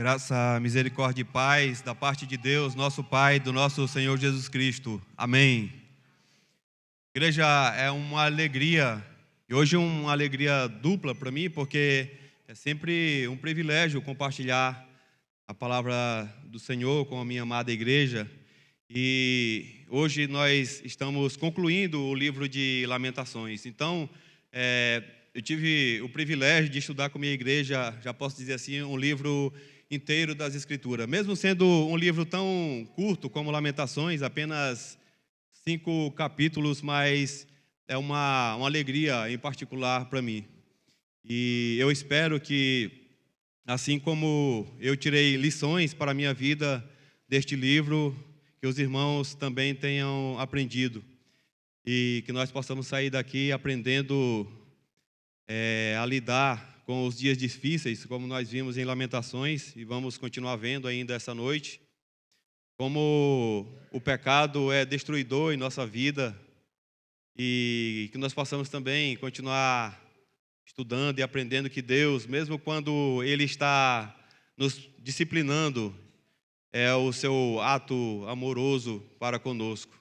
Graça, misericórdia e paz da parte de Deus, nosso Pai, do nosso Senhor Jesus Cristo. Amém. Igreja, é uma alegria, e hoje uma alegria dupla para mim, porque é sempre um privilégio compartilhar a palavra do Senhor com a minha amada igreja. E hoje nós estamos concluindo o livro de Lamentações. Então, eu tive o privilégio de estudar com a minha igreja, já posso dizer assim, um livro inteiro das Escrituras. Mesmo sendo um livro tão curto como Lamentações, apenas 5 capítulos, mas é uma alegria em particular para mim. E eu espero que, assim como eu tirei lições para a minha vida deste livro, que os irmãos também tenham aprendido. E que nós possamos sair daqui aprendendo a lidar com os dias difíceis, como nós vimos em Lamentações, e vamos continuar vendo ainda essa noite, como o pecado é destruidor em nossa vida, e que nós possamos também continuar estudando e aprendendo que Deus, mesmo quando Ele está nos disciplinando, é o seu ato amoroso para conosco.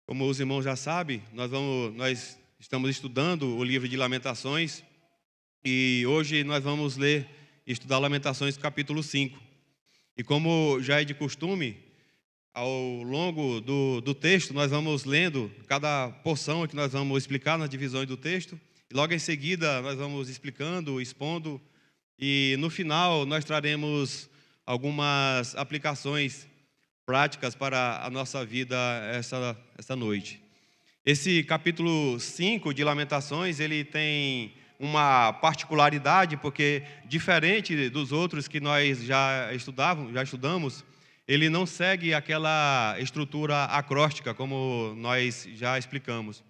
Como os irmãos já sabem, nós estamos estudando o livro de Lamentações e hoje nós vamos ler e estudar Lamentações capítulo 5. E como já é de costume, ao longo do texto nós vamos lendo cada porção que nós vamos explicar nas divisões do texto, e logo em seguida nós vamos explicando, expondo, e no final nós traremos algumas aplicações práticas para a nossa vida essa noite. Esse capítulo 5 de Lamentações, ele tem uma particularidade, porque diferente dos outros que nós já estudamos, ele não segue aquela estrutura acróstica, como nós já explicamos.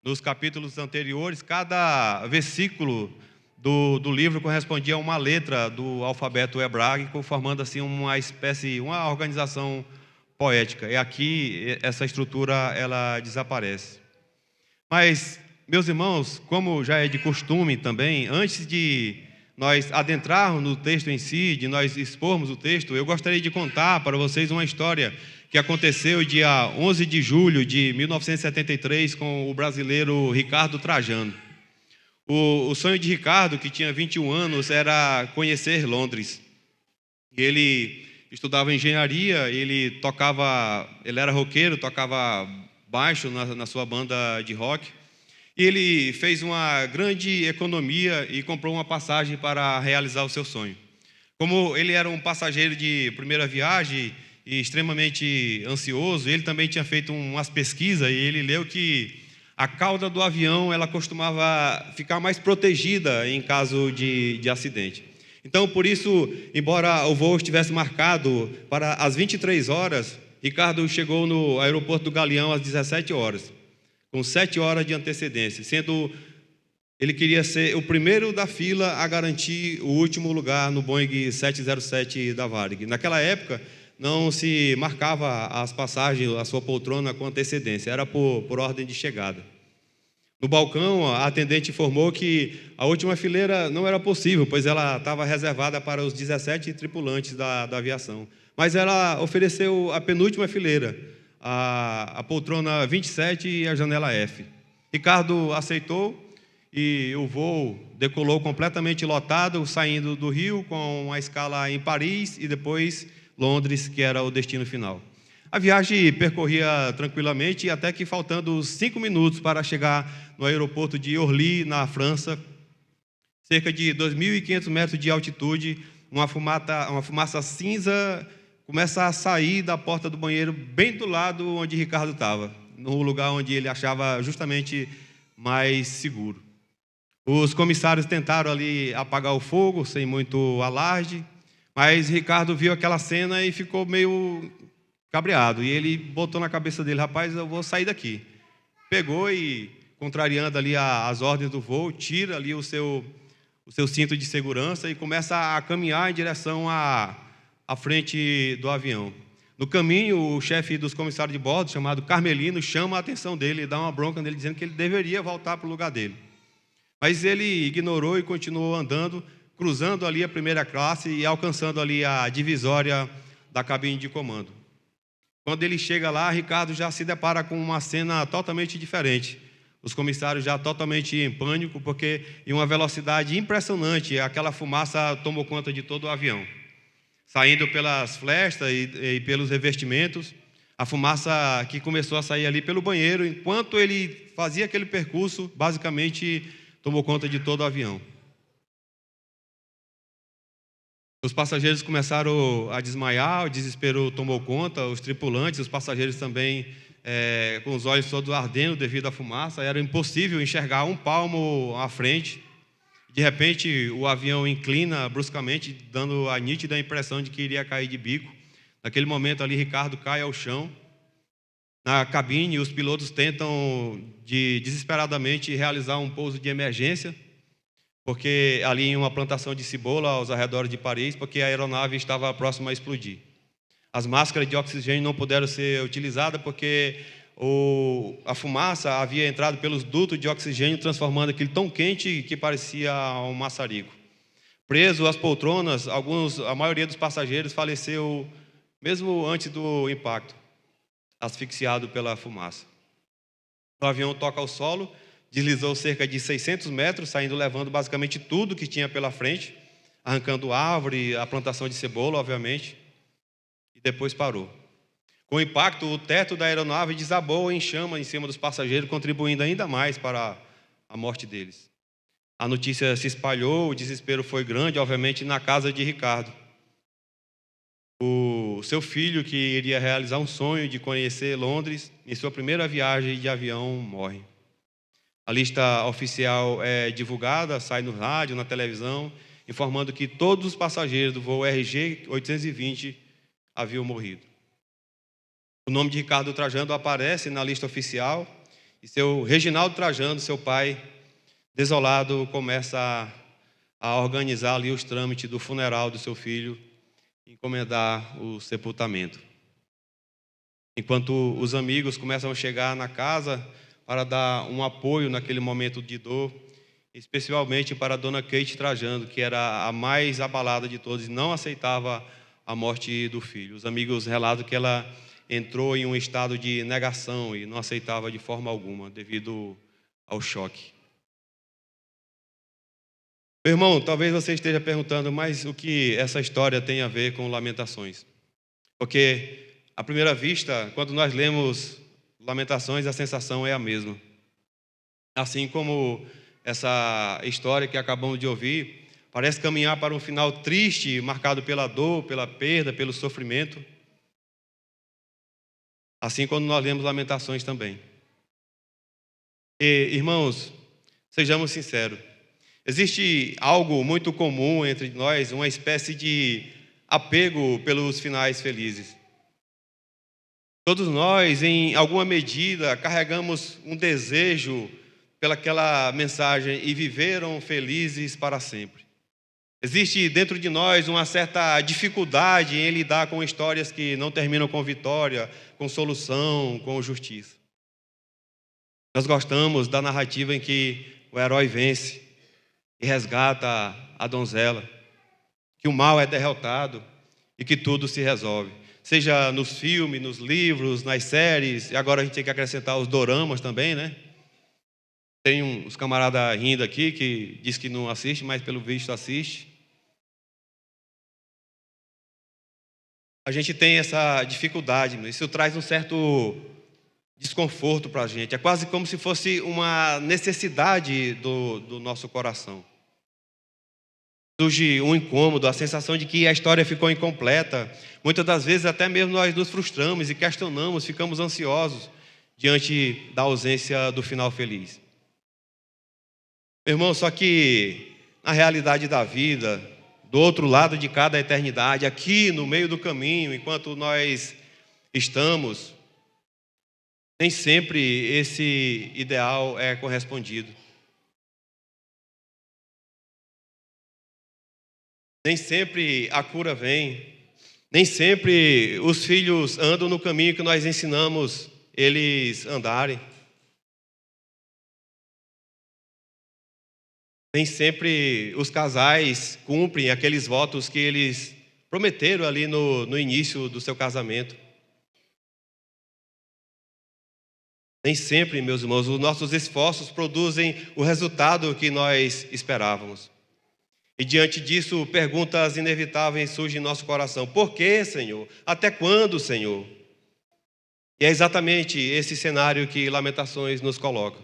Nos capítulos anteriores, cada versículo do livro correspondia a uma letra do alfabeto hebraico, formando assim uma organização poética. E aqui essa estrutura ela desaparece. Mas, meus irmãos, como já é de costume também, antes de nós adentrarmos no texto em si, de nós expormos o texto, eu gostaria de contar para vocês uma história que aconteceu dia 11 de julho de 1973 com o brasileiro Ricardo Trajano. O sonho de Ricardo, que tinha 21 anos, era conhecer Londres. E ele estudava engenharia, ele era roqueiro, tocava baixo na sua banda de rock. E ele fez uma grande economia e comprou uma passagem para realizar o seu sonho. Como ele era um passageiro de primeira viagem e extremamente ansioso, ele também tinha feito umas pesquisas e ele leu que a cauda do avião ela costumava ficar mais protegida em caso de acidente. Então, por isso, embora o voo estivesse marcado para as 23 horas, Ricardo chegou no aeroporto do Galeão às 17 horas, com 7 horas de antecedência, sendo ele queria ser o primeiro da fila a garantir o último lugar no Boeing 707 da Varig. Naquela época, não se marcava as passagens, a sua poltrona com antecedência, era por ordem de chegada. No balcão, a atendente informou que a última fileira não era possível, pois ela estava reservada para os 17 tripulantes da aviação. Mas ela ofereceu a penúltima fileira, a poltrona 27 e a janela F. Ricardo aceitou e o voo decolou completamente lotado, saindo do Rio com uma escala em Paris e depois Londres, que era o destino final. A viagem percorria tranquilamente, até que faltando 5 minutos para chegar no aeroporto de Orly, na França, cerca de 2.500 metros de altitude, uma fumaça cinza começa a sair da porta do banheiro, bem do lado onde Ricardo estava, no lugar onde ele achava justamente mais seguro. Os comissários tentaram ali apagar o fogo, sem muito alarde, mas Ricardo viu aquela cena e ficou meio cabreado, e ele botou na cabeça dele: rapaz, eu vou sair daqui. Pegou e, contrariando ali as ordens do voo, tira ali o seu cinto de segurança e começa a caminhar em direção à frente do avião. No caminho, o chefe dos comissários de bordo, chamado Carmelino, chama a atenção dele e dá uma bronca nele, dizendo que ele deveria voltar para o lugar dele. Mas ele ignorou e continuou andando, cruzando ali a primeira classe e alcançando ali a divisória da cabine de comando. Quando ele chega lá, Ricardo já se depara com uma cena totalmente diferente. Os comissários já totalmente em pânico, porque em uma velocidade impressionante, aquela fumaça tomou conta de todo o avião. Saindo pelas frestas e pelos revestimentos, a fumaça que começou a sair ali pelo banheiro, enquanto ele fazia aquele percurso, basicamente tomou conta de todo o avião. Os passageiros começaram a desmaiar, o desespero tomou conta, os tripulantes, os passageiros também, com os olhos todos ardendo devido à fumaça, era impossível enxergar um palmo à frente. De repente, o avião inclina bruscamente, dando a nítida impressão de que iria cair de bico. Naquele momento ali, Ricardo cai ao chão. Na cabine, os pilotos tentam desesperadamente realizar um pouso de emergência, porque ali em uma plantação de cebola aos arredores de Paris, porque a aeronave estava próxima a explodir. As máscaras de oxigênio não puderam ser utilizadas porque a fumaça havia entrado pelos dutos de oxigênio, transformando aquilo tão quente que parecia um maçarico. Preso às poltronas, a maioria dos passageiros faleceu mesmo antes do impacto, asfixiado pela fumaça. O avião toca ao solo, deslizou cerca de 600 metros, saindo levando basicamente tudo que tinha pela frente, arrancando árvore, a plantação de cebola, obviamente, e depois parou. Com o impacto, o teto da aeronave desabou em chama em cima dos passageiros, contribuindo ainda mais para a morte deles. A notícia se espalhou, o desespero foi grande, obviamente, na casa de Ricardo. O seu filho, que iria realizar um sonho de conhecer Londres, em sua primeira viagem de avião, morre. A lista oficial é divulgada, sai no rádio, na televisão, informando que todos os passageiros do voo RG 820 haviam morrido. O nome de Ricardo Trajano aparece na lista oficial e seu Reginaldo Trajano, seu pai, desolado, começa a organizar ali os trâmites do funeral do seu filho, encomendar o sepultamento. Enquanto os amigos começam a chegar na casa para dar um apoio naquele momento de dor, especialmente para a dona Kate Trajano, que era a mais abalada de todos e não aceitava a morte do filho. Os amigos relatam que ela entrou em um estado de negação e não aceitava de forma alguma, devido ao choque. Meu irmão, talvez você esteja perguntando, mas o que essa história tem a ver com Lamentações? Porque, à primeira vista, quando nós lemos Lamentações, a sensação é a mesma. Assim como essa história que acabamos de ouvir, parece caminhar para um final triste, marcado pela dor, pela perda, pelo sofrimento. Assim como nós lemos Lamentações também. E, irmãos, sejamos sinceros. Existe algo muito comum entre nós, uma espécie de apego pelos finais felizes. Todos nós, em alguma medida, carregamos um desejo pelaquela mensagem e viveram felizes para sempre. Existe dentro de nós uma certa dificuldade em lidar com histórias que não terminam com vitória, com solução, com justiça. Nós gostamos da narrativa em que o herói vence e resgata a donzela, que o mal é derrotado e que tudo se resolve. Seja nos filmes, nos livros, nas séries, e agora a gente tem que acrescentar os doramas também, né? Tem uns camaradas rindo aqui que diz que não assiste, mas pelo visto assiste. A gente tem essa dificuldade, isso traz um certo desconforto para a gente. É quase como se fosse uma necessidade do nosso coração. Surge um incômodo, a sensação de que a história ficou incompleta. Muitas das vezes até mesmo nós nos frustramos e questionamos, ficamos ansiosos diante da ausência do final feliz. Meu irmão, só que na realidade da vida, do outro lado de cada eternidade, aqui no meio do caminho, enquanto nós estamos, nem sempre esse ideal é correspondido. Nem sempre a cura vem. Nem sempre os filhos andam no caminho que nós ensinamos eles andarem. Nem sempre os casais cumprem aqueles votos que eles prometeram ali no início do seu casamento. Nem sempre, meus irmãos, os nossos esforços produzem o resultado que nós esperávamos. E diante disso, perguntas inevitáveis surgem em nosso coração. Por que, Senhor? Até quando, Senhor? E é exatamente esse cenário que Lamentações nos coloca.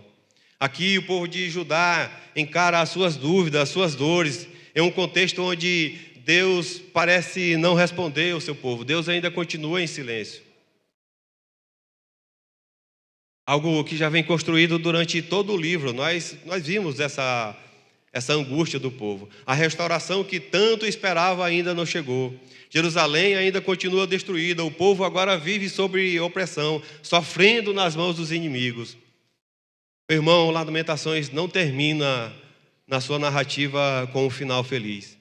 Aqui o povo de Judá encara as suas dúvidas, as suas dores, em um contexto onde Deus parece não responder ao seu povo. Deus ainda continua em silêncio. Algo que já vem construído durante todo o livro. Nós vimos essa angústia do povo. A restauração que tanto esperava ainda não chegou. Jerusalém ainda continua destruída. O povo agora vive sob opressão, sofrendo nas mãos dos inimigos. Meu irmão, Lamentações não termina na sua narrativa com um final feliz.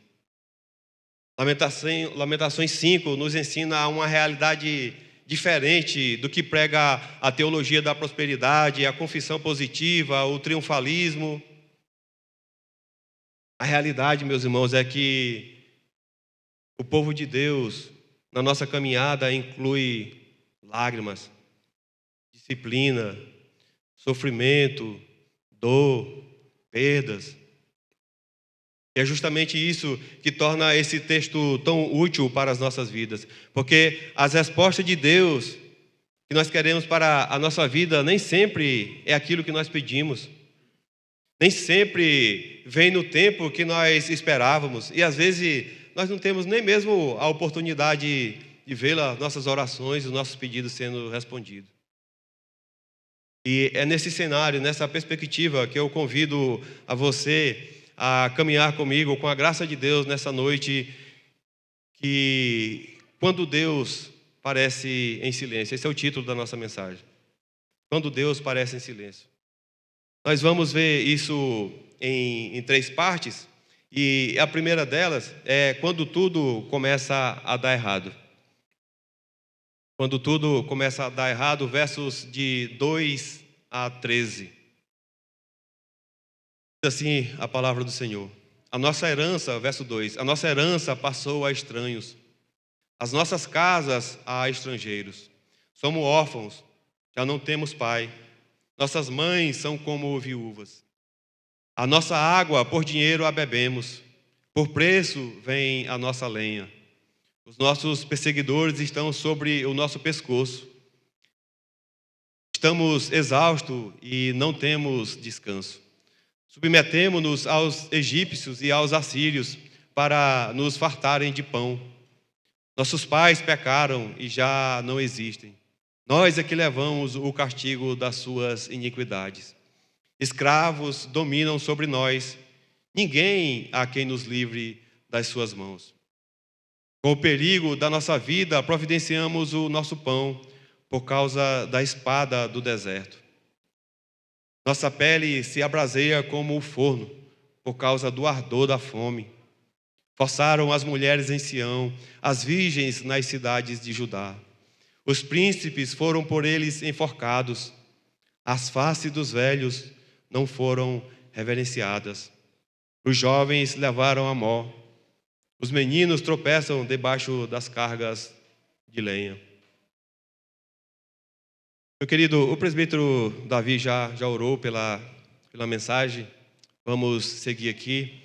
Lamentações 5 nos ensina uma realidade diferente do que prega a teologia da prosperidade, a confissão positiva, o triunfalismo. A realidade, meus irmãos, é que o povo de Deus, na nossa caminhada, inclui lágrimas, disciplina, sofrimento, dor, perdas. E é justamente isso que torna esse texto tão útil para as nossas vidas. Porque as respostas de Deus que nós queremos para a nossa vida nem sempre é aquilo que nós pedimos. Nem sempre vem no tempo que nós esperávamos. E às vezes nós não temos nem mesmo a oportunidade de ver as nossas orações, os nossos pedidos sendo respondidos. E é nesse cenário, nessa perspectiva, que eu convido a você a caminhar comigo, com a graça de Deus, nessa noite, que quando Deus parece em silêncio. Esse é o título da nossa mensagem. Quando Deus parece em silêncio. Nós vamos ver isso em 3 partes, e a primeira delas é quando tudo começa a dar errado. Quando tudo começa a dar errado, versos de 2 a 13. Diz assim a palavra do Senhor. A nossa herança, verso 2, a nossa herança passou a estranhos, as nossas casas a estrangeiros. Somos órfãos, já não temos pai. Nossas mães são como viúvas. A nossa água por dinheiro a bebemos, por preço vem a nossa lenha. Os nossos perseguidores estão sobre o nosso pescoço. Estamos exaustos e não temos descanso. Submetemo-nos aos egípcios e aos assírios para nos fartarem de pão. Nossos pais pecaram e já não existem. Nós é que levamos o castigo das suas iniquidades. Escravos dominam sobre nós. Ninguém há quem nos livre das suas mãos. Com o perigo da nossa vida, providenciamos o nosso pão por causa da espada do deserto. Nossa pele se abraseia como o forno por causa do ardor da fome. Forçaram as mulheres em Sião, as virgens nas cidades de Judá. Os príncipes foram por eles enforcados. As faces dos velhos não foram reverenciadas. Os jovens levaram a mó. Os meninos tropeçam debaixo das cargas de lenha. Meu querido, o presbítero Davi já orou pela mensagem. Vamos seguir aqui,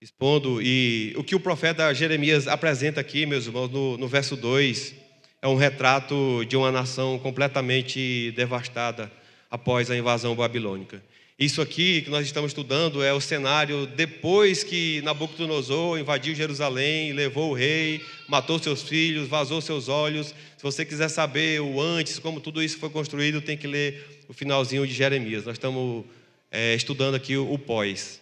expondo. E o que o profeta Jeremias apresenta aqui, meus irmãos, no verso 2, é um retrato de uma nação completamente devastada após a invasão babilônica. Isso aqui que nós estamos estudando é o cenário depois que Nabucodonosor invadiu Jerusalém, levou o rei, matou seus filhos, vazou seus olhos. Se você quiser saber o antes, como tudo isso foi construído, tem que ler o finalzinho de Jeremias. Nós estamos estudando aqui o pós.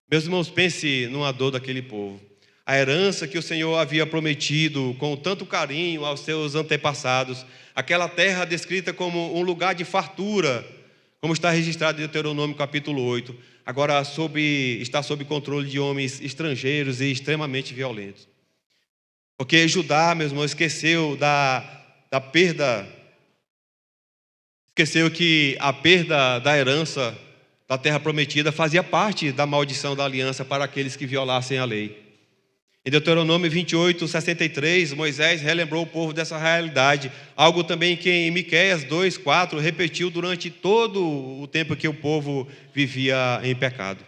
Meus irmãos, pense numa dor daquele povo. A herança que o Senhor havia prometido com tanto carinho aos seus antepassados, aquela terra descrita como um lugar de fartura, como está registrado em Deuteronômio capítulo 8, agora está sob controle de homens estrangeiros e extremamente violentos. Porque Judá, meus irmãos, esqueceu da perda, esqueceu que a perda da herança da terra prometida fazia parte da maldição da aliança para aqueles que violassem a lei. Em Deuteronômio 28, 63, Moisés relembrou o povo dessa realidade, algo também que em Miqueias 2, 4 repetiu durante todo o tempo que o povo vivia em pecado.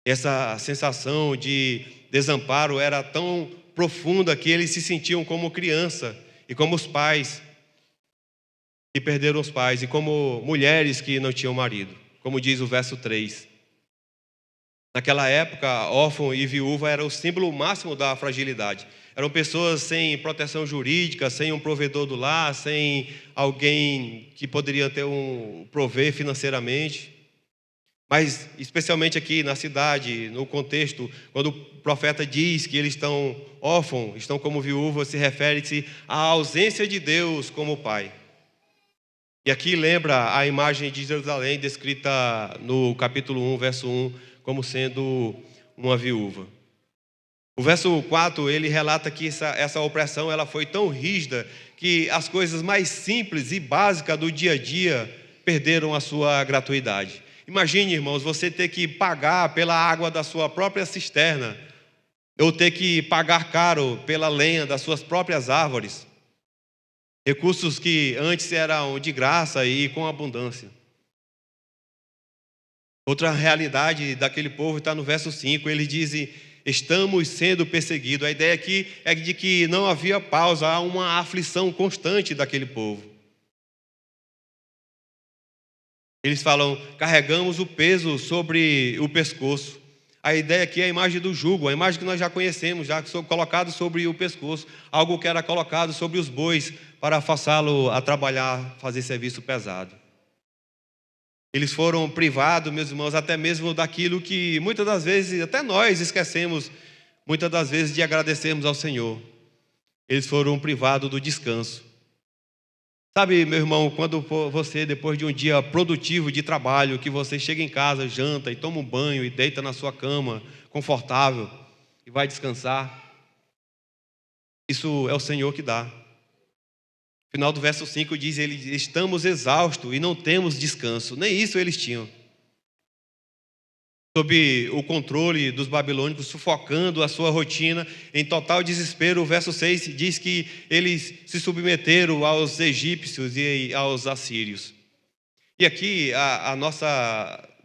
Essa sensação de desamparo era tão profunda que eles se sentiam como criança e como os pais que perderam os pais e como mulheres que não tinham marido, como diz o verso 3. Naquela época, órfão e viúva era o símbolo máximo da fragilidade. Eram pessoas sem proteção jurídica, sem um provedor do lar, sem alguém que poderia prover financeiramente. Mas, especialmente aqui na cidade, no contexto, quando o profeta diz que eles estão órfãos, estão como viúvas, se refere-se à ausência de Deus como Pai. E aqui lembra a imagem de Jerusalém descrita no capítulo 1, verso 1, como sendo uma viúva. O verso 4, ele relata que essa opressão ela foi tão rígida que as coisas mais simples e básicas do dia a dia perderam a sua gratuidade. Imagine, irmãos, você ter que pagar pela água da sua própria cisterna, ou ter que pagar caro pela lenha das suas próprias árvores. Recursos que antes eram de graça e com abundância. Outra realidade daquele povo está no verso 5, eles dizem, estamos sendo perseguidos. A ideia aqui é de que não havia pausa, há uma aflição constante daquele povo. Eles falam, carregamos o peso sobre o pescoço. A ideia aqui é a imagem do jugo, a imagem que nós já conhecemos, já colocado sobre o pescoço, algo que era colocado sobre os bois para forçá-lo a trabalhar, fazer serviço pesado. Eles foram privados, meus irmãos, até mesmo daquilo que muitas das vezes, até nós esquecemos, muitas das vezes de agradecermos ao Senhor. Eles foram privados do descanso. Sabe, meu irmão, quando você, depois de um dia produtivo de trabalho, que você chega em casa, janta e toma um banho e deita na sua cama, confortável, e vai descansar, isso é o Senhor que dá. No final do verso 5 diz, estamos exaustos e não temos descanso. Nem isso eles tinham. Sob o controle dos babilônicos, sufocando a sua rotina, em total desespero, o verso 6 diz que eles se submeteram aos egípcios e aos assírios. E aqui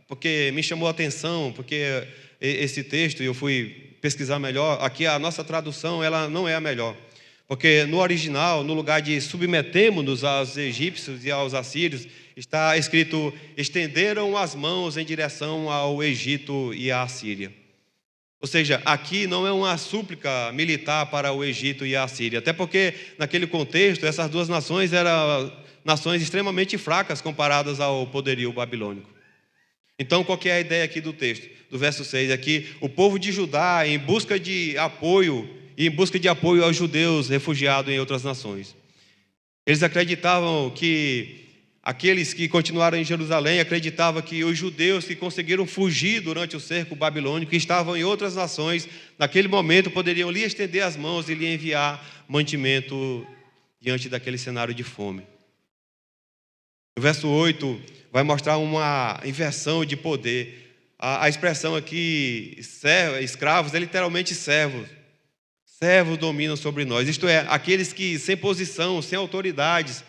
porque me chamou a atenção, porque esse texto, eu fui pesquisar melhor, aqui a nossa tradução ela não é a melhor. Porque no original, no lugar de submetemos-nos aos egípcios e aos assírios, está escrito, estenderam as mãos em direção ao Egito e à Assíria. Ou seja, aqui não é uma súplica militar para o Egito e a Assíria, até porque naquele contexto, essas duas nações eram nações extremamente fracas comparadas ao poderio babilônico. Então, qual que é a ideia aqui do texto? Do verso 6 aqui, o povo de Judá, em busca de apoio aos judeus refugiados em outras nações. Eles acreditavam que aqueles que continuaram em Jerusalém acreditavam que os judeus que conseguiram fugir durante o cerco babilônico, que estavam em outras nações, naquele momento poderiam lhe estender as mãos e lhe enviar mantimento diante daquele cenário de fome. O verso 8 vai mostrar uma inversão de poder. A expressão aqui, escravos, é literalmente servos. Servos dominam sobre nós, isto é, aqueles que sem posição, sem autoridades,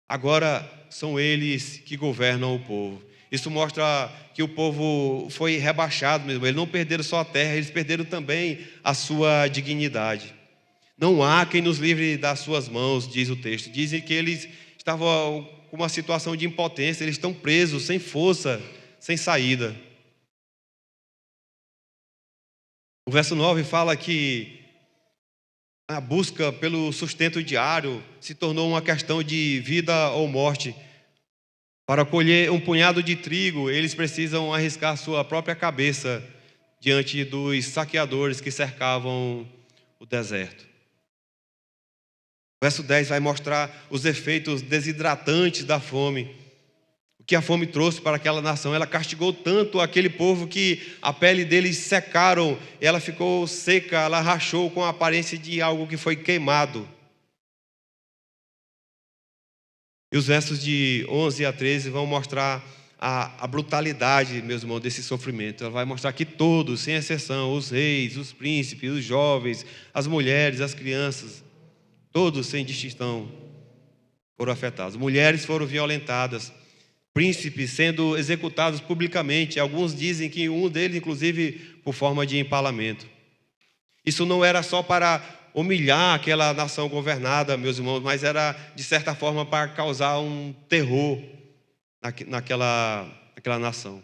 agora são eles que governam o povo. Isso mostra que o povo foi rebaixado mesmo, eles não perderam só a terra, eles perderam também a sua dignidade. Não há quem nos livre das suas mãos, diz o texto. Dizem que eles estavam com uma situação de impotência, eles estão presos, sem força, sem saída. O verso 9 fala que a busca pelo sustento diário se tornou uma questão de vida ou morte. Para colher um punhado de trigo, eles precisam arriscar sua própria cabeça diante dos saqueadores que cercavam o deserto. O verso 10 vai mostrar os efeitos desidratantes da fome. O que a fome trouxe para aquela nação, ela castigou tanto aquele povo que a pele deles secaram, ela ficou seca, ela rachou com a aparência de algo que foi queimado. E os versos de 11 a 13 vão mostrar a brutalidade, meus irmãos, desse sofrimento. Ela vai mostrar que todos, sem exceção, os reis, os príncipes, os jovens, as mulheres, as crianças, todos sem distinção foram afetados. Mulheres foram violentadas, príncipes sendo executados publicamente. Alguns dizem que um deles, inclusive, por forma de empalamento. Isso não era só para humilhar aquela nação governada, meus irmãos, mas era, de certa forma, para causar um terror naquela nação.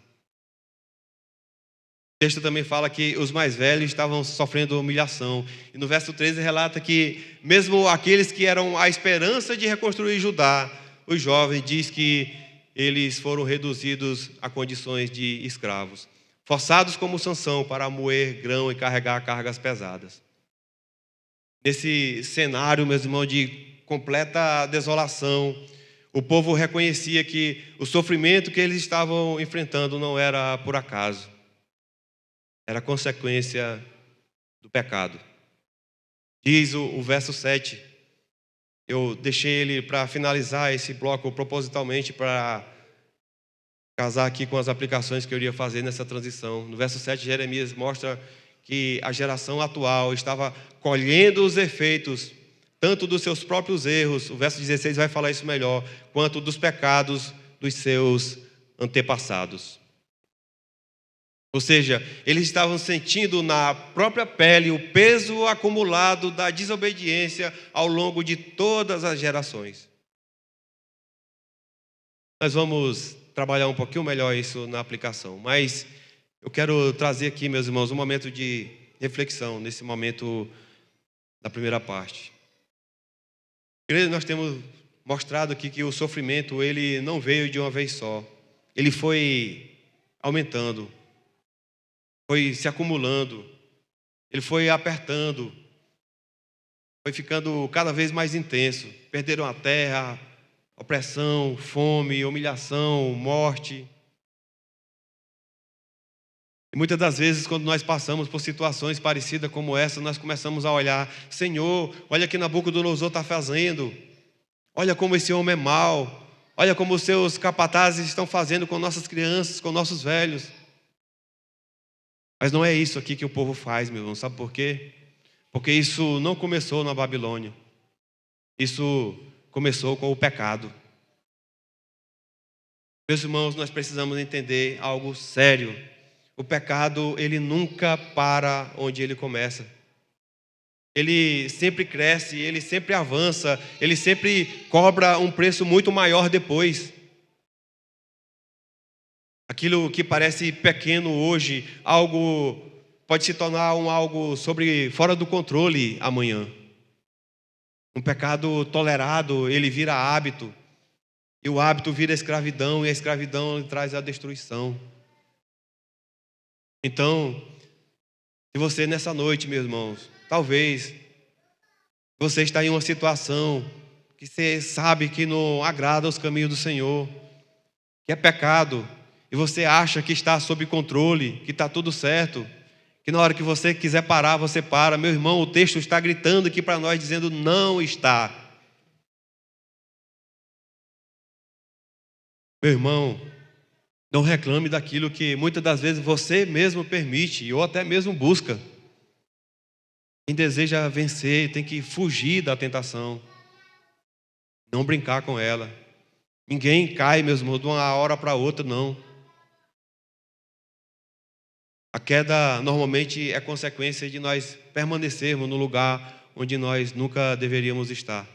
O texto também fala que os mais velhos estavam sofrendo humilhação. E no verso 13 relata que mesmo aqueles que eram a esperança de reconstruir Judá, os jovens, diz que eles foram reduzidos a condições de escravos, forçados como Sansão para moer grão e carregar cargas pesadas. Nesse cenário, meus irmãos, de completa desolação, o povo reconhecia que o sofrimento que eles estavam enfrentando não era por acaso, era consequência do pecado. Diz o verso 7, eu deixei ele para finalizar esse bloco propositalmente para casar aqui com as aplicações que eu iria fazer nessa transição. No verso 7, Jeremias mostra que a geração atual estava colhendo os efeitos tanto dos seus próprios erros, o verso 16 vai falar isso melhor, quanto dos pecados dos seus antepassados. Ou seja, eles estavam sentindo na própria pele o peso acumulado da desobediência ao longo de todas as gerações. Nós vamos trabalhar um pouquinho melhor isso na aplicação, mas eu quero trazer aqui, meus irmãos, um momento de reflexão nesse momento da primeira parte. Nós temos mostrado aqui que o sofrimento ele não veio de uma vez só, ele foi aumentando, foi se acumulando, ele foi apertando, foi ficando cada vez mais intenso. Perderam a terra, opressão, fome, humilhação, morte. E muitas das vezes, quando nós passamos por situações parecidas como essa, nós começamos a olhar: Senhor, olha o que Nabucodonosor está fazendo, olha como esse homem é mau, olha como os seus capatazes estão fazendo com nossas crianças, com nossos velhos. Mas não é isso aqui que o povo faz, meu irmão, sabe por quê? Porque isso não começou na Babilônia, isso começou com o pecado. Meus irmãos, nós precisamos entender algo sério. O pecado, ele nunca para onde ele começa. Ele sempre cresce, ele sempre avança, ele sempre cobra um preço muito maior depois. Aquilo que parece pequeno hoje, algo pode se tornar algo fora do controle amanhã. Um pecado tolerado, ele vira hábito. E o hábito vira escravidão, e a escravidão traz a destruição. Então, se você nessa noite, meus irmãos, talvez você está em uma situação que você sabe que não agrada aos caminhos do Senhor, que é pecado, e você acha que está sob controle, que está tudo certo, que na hora que você quiser parar, você para. Meu irmão, o texto está gritando aqui para nós, dizendo: não está. Meu irmão, não reclame daquilo que muitas das vezes você mesmo permite, ou até mesmo busca. Quem deseja vencer tem que fugir da tentação, não brincar com ela. Ninguém cai, meus irmãos, de uma hora para outra, não. A queda normalmente é consequência de nós permanecermos no lugar onde nós nunca deveríamos estar.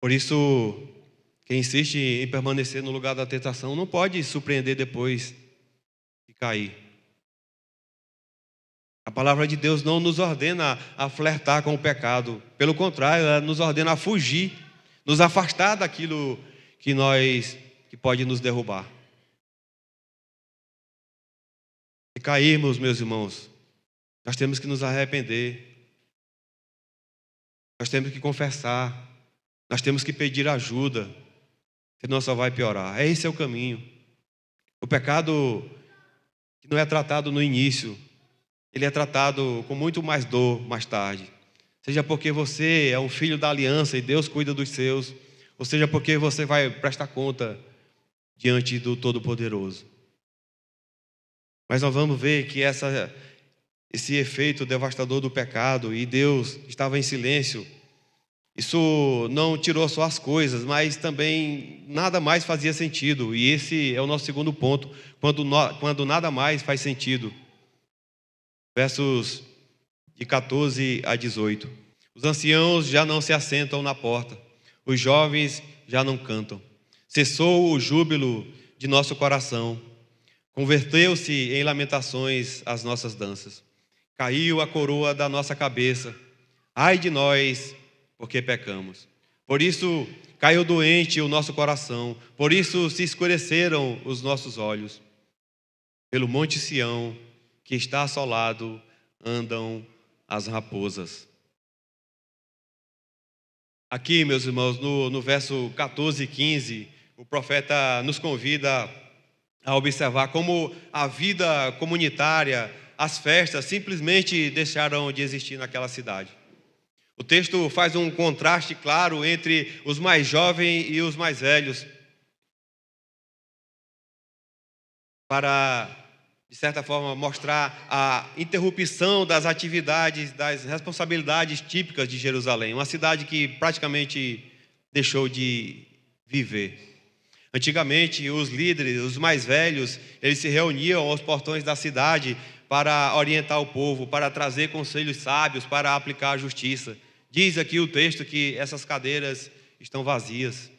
Por isso, quem insiste em permanecer no lugar da tentação não pode surpreender depois de cair. A palavra de Deus não nos ordena a flertar com o pecado. Pelo contrário, ela nos ordena a fugir, nos afastar daquilo que pode nos derrubar. Se cairmos, meus irmãos, nós temos que nos arrepender. Nós temos que confessar. Nós temos que pedir ajuda, senão só vai piorar. Esse é o caminho. O pecado que não é tratado no início, ele é tratado com muito mais dor mais tarde. seja porque você é um filho da aliança e Deus cuida dos seus, ou seja porque você vai prestar conta diante do Todo-Poderoso. Mas nós vamos ver que esse efeito devastador do pecado, e Deus estava em silêncio, isso não tirou só as coisas, mas também nada mais fazia sentido. E esse é o nosso segundo ponto, quando nada mais faz sentido. Versos de 14 a 18. Os anciãos já não se assentam na porta, os jovens já não cantam. Cessou o júbilo de nosso coração, converteu-se em lamentações as nossas danças. Caiu a coroa da nossa cabeça, ai de nós, porque pecamos. Por isso caiu doente o nosso coração, por isso se escureceram os nossos olhos. Pelo monte Sião, que está assolado, andam as raposas. Aqui, meus irmãos, no verso 14 e 15, o profeta nos convida a observar como a vida comunitária, as festas, simplesmente deixaram de existir naquela cidade. O texto faz um contraste claro entre os mais jovens e os mais velhos, para, de certa forma, mostrar a interrupção das atividades, das responsabilidades típicas de Jerusalém, uma cidade que praticamente deixou de viver. Antigamente, os líderes, os mais velhos, eles se reuniam aos portões da cidade para orientar o povo, para trazer conselhos sábios, para aplicar a justiça. Diz aqui o texto que essas cadeiras estão vazias.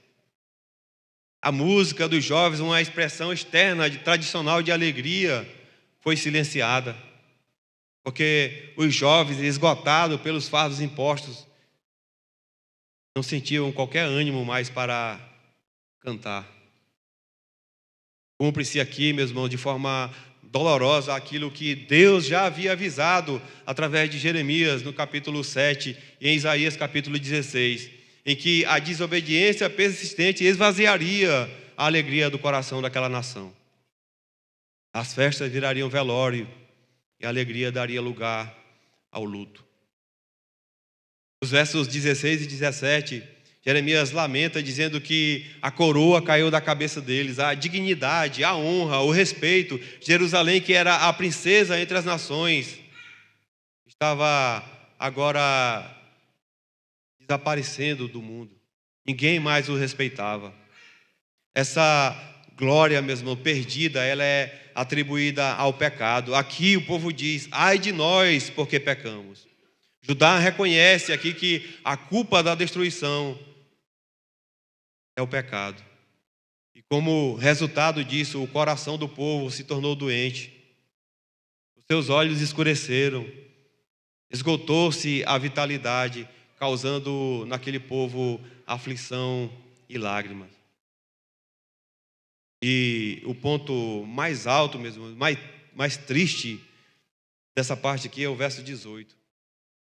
A música dos jovens, uma expressão externa, tradicional de alegria, foi silenciada. Porque os jovens, esgotados pelos fardos impostos, não sentiam qualquer ânimo mais para cantar. Cumpre-se aqui, meus irmãos, de forma dolorosa aquilo que Deus já havia avisado através de Jeremias no capítulo 7 e em Isaías capítulo 16, em que a desobediência persistente esvaziaria a alegria do coração daquela nação. As festas virariam velório e a alegria daria lugar ao luto. Nos versos 16 e 17, Jeremias lamenta dizendo que a coroa caiu da cabeça deles, a dignidade, a honra, o respeito. Jerusalém, que era a princesa entre as nações, estava agora desaparecendo do mundo. Ninguém mais o respeitava. Essa glória mesmo perdida, ela é atribuída ao pecado. Aqui o povo diz, ai de nós, porque pecamos. Judá reconhece aqui que a culpa da destruição é o pecado. E como resultado disso, o coração do povo se tornou doente. Os seus olhos escureceram. Esgotou-se a vitalidade, causando naquele povo aflição e lágrimas. E o ponto mais alto mesmo, mais triste dessa parte aqui é o verso 18.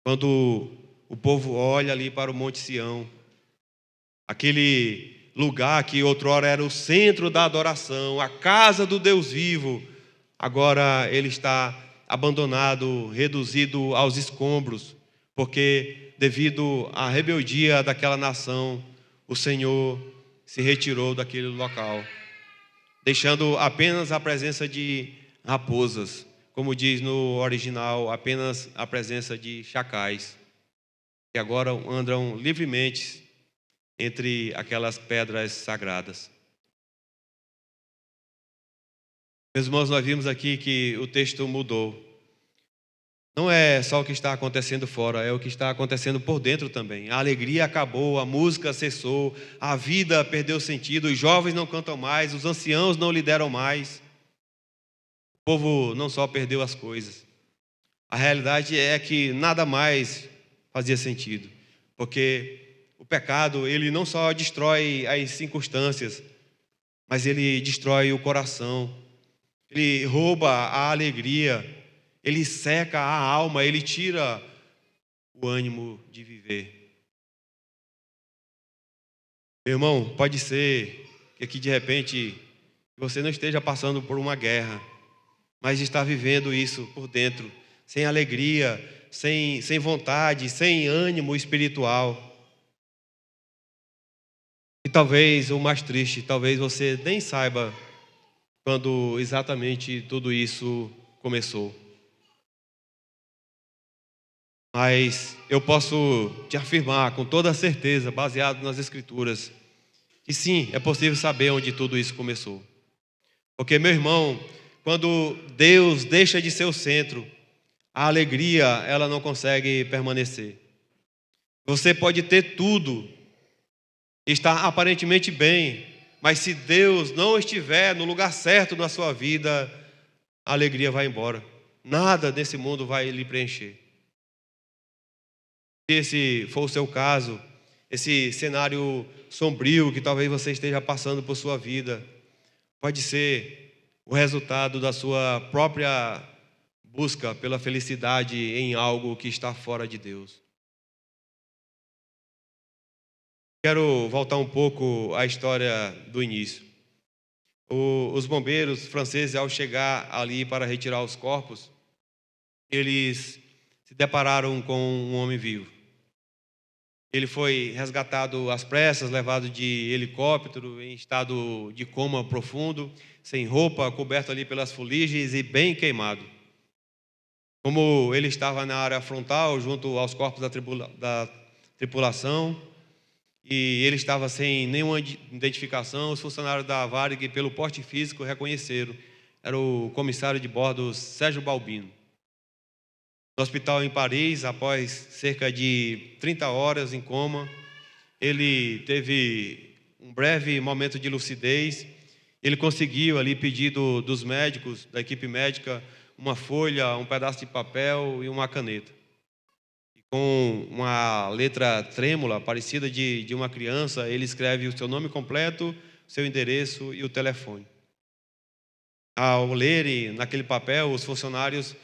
Quando o povo olha ali para o Monte Sião, aquele lugar que outrora era o centro da adoração, a casa do Deus vivo, agora ele está abandonado, reduzido aos escombros, porque devido à rebeldia daquela nação, o Senhor se retirou daquele local, deixando apenas a presença de raposas, como diz no original, apenas a presença de chacais, que agora andam livremente entre aquelas pedras sagradas. Meus irmãos, nós vimos aqui que o texto mudou. Não é só o que está acontecendo fora, é o que está acontecendo por dentro também. A alegria acabou, a música cessou, a vida perdeu sentido, os jovens não cantam mais, os anciãos não lideram mais. O povo não só perdeu as coisas. A realidade é que nada mais fazia sentido, porque o pecado, ele não só destrói as circunstâncias, mas ele destrói o coração, ele rouba a alegria, ele seca a alma, ele tira o ânimo de viver. Meu irmão, pode ser que aqui de repente você não esteja passando por uma guerra, mas está vivendo isso por dentro, sem alegria, sem vontade, sem ânimo espiritual. E talvez o mais triste, talvez você nem saiba quando exatamente tudo isso começou. Mas eu posso te afirmar com toda certeza, baseado nas Escrituras, que sim, é possível saber onde tudo isso começou. Porque, meu irmão, quando Deus deixa de ser o centro, a alegria, ela não consegue permanecer. Você pode ter tudo, estar aparentemente bem, mas se Deus não estiver no lugar certo na sua vida, a alegria vai embora. Nada desse mundo vai lhe preencher. Se esse for o seu caso, esse cenário sombrio que talvez você esteja passando por sua vida, pode ser o resultado da sua própria busca pela felicidade em algo que está fora de Deus. Quero voltar um pouco à história do início. Os bombeiros franceses, ao chegar ali para retirar os corpos, eles se depararam com um homem vivo. Ele foi resgatado às pressas, levado de helicóptero, em estado de coma profundo, sem roupa, coberto ali pelas fuligens e bem queimado. Como ele estava na área frontal, junto aos corpos da tripulação, e ele estava sem nenhuma identificação, os funcionários da Varig, pelo porte físico, reconheceram. Era o comissário de bordo Sérgio Balbino. No hospital em Paris, após cerca de 30 horas em coma, ele teve um breve momento de lucidez. Ele conseguiu ali, pedido dos médicos, da equipe médica, uma folha, um pedaço de papel e uma caneta. E com uma letra trêmula, parecida de uma criança, ele escreve o seu nome completo, seu endereço e o telefone. Ao lerem naquele papel, os funcionários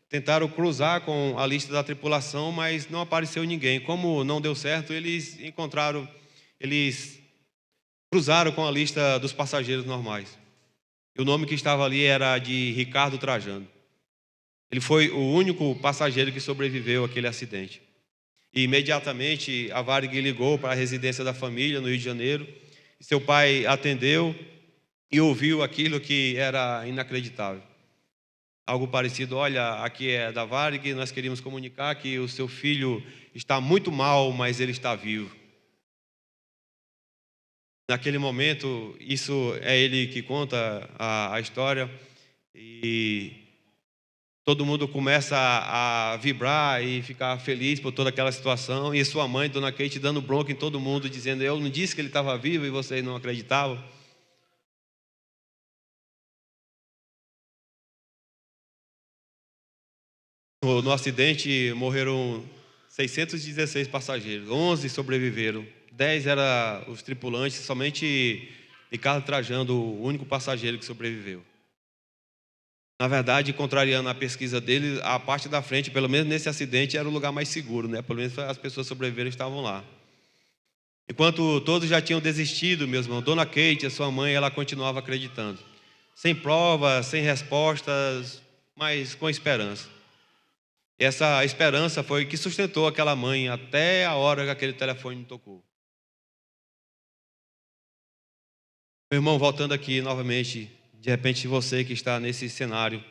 tentaram cruzar com a lista da tripulação, mas não apareceu ninguém. Como não deu certo, eles cruzaram com a lista dos passageiros normais. E o nome que estava ali era de Ricardo Trajano. Ele foi o único passageiro que sobreviveu àquele acidente. E imediatamente a Varig ligou para a residência da família no Rio de Janeiro. Seu pai atendeu e ouviu aquilo que era inacreditável. Algo parecido: olha, aqui é da Varig, nós queríamos comunicar que o seu filho está muito mal, mas ele está vivo. Naquele momento, isso é ele que conta a história, e todo mundo começa a vibrar e ficar feliz por toda aquela situação, e sua mãe, Dona Kate, dando bronca em todo mundo, dizendo: eu não disse que ele estava vivo e vocês não acreditavam. No acidente morreram 616 passageiros, 11 sobreviveram, 10 eram os tripulantes, somente Ricardo Trajano, o único passageiro que sobreviveu. Na verdade, contrariando a pesquisa dele, a parte da frente, pelo menos nesse acidente, era o lugar mais seguro, né? Pelo menos as pessoas sobreviveram e estavam lá. Enquanto todos já tinham desistido, meus irmãos, Dona Kate, a sua mãe, ela continuava acreditando. Sem provas, sem respostas, mas com esperança. E essa esperança foi que sustentou aquela mãe até a hora que aquele telefone tocou. Meu irmão, voltando aqui novamente, de repente você que está nesse cenário,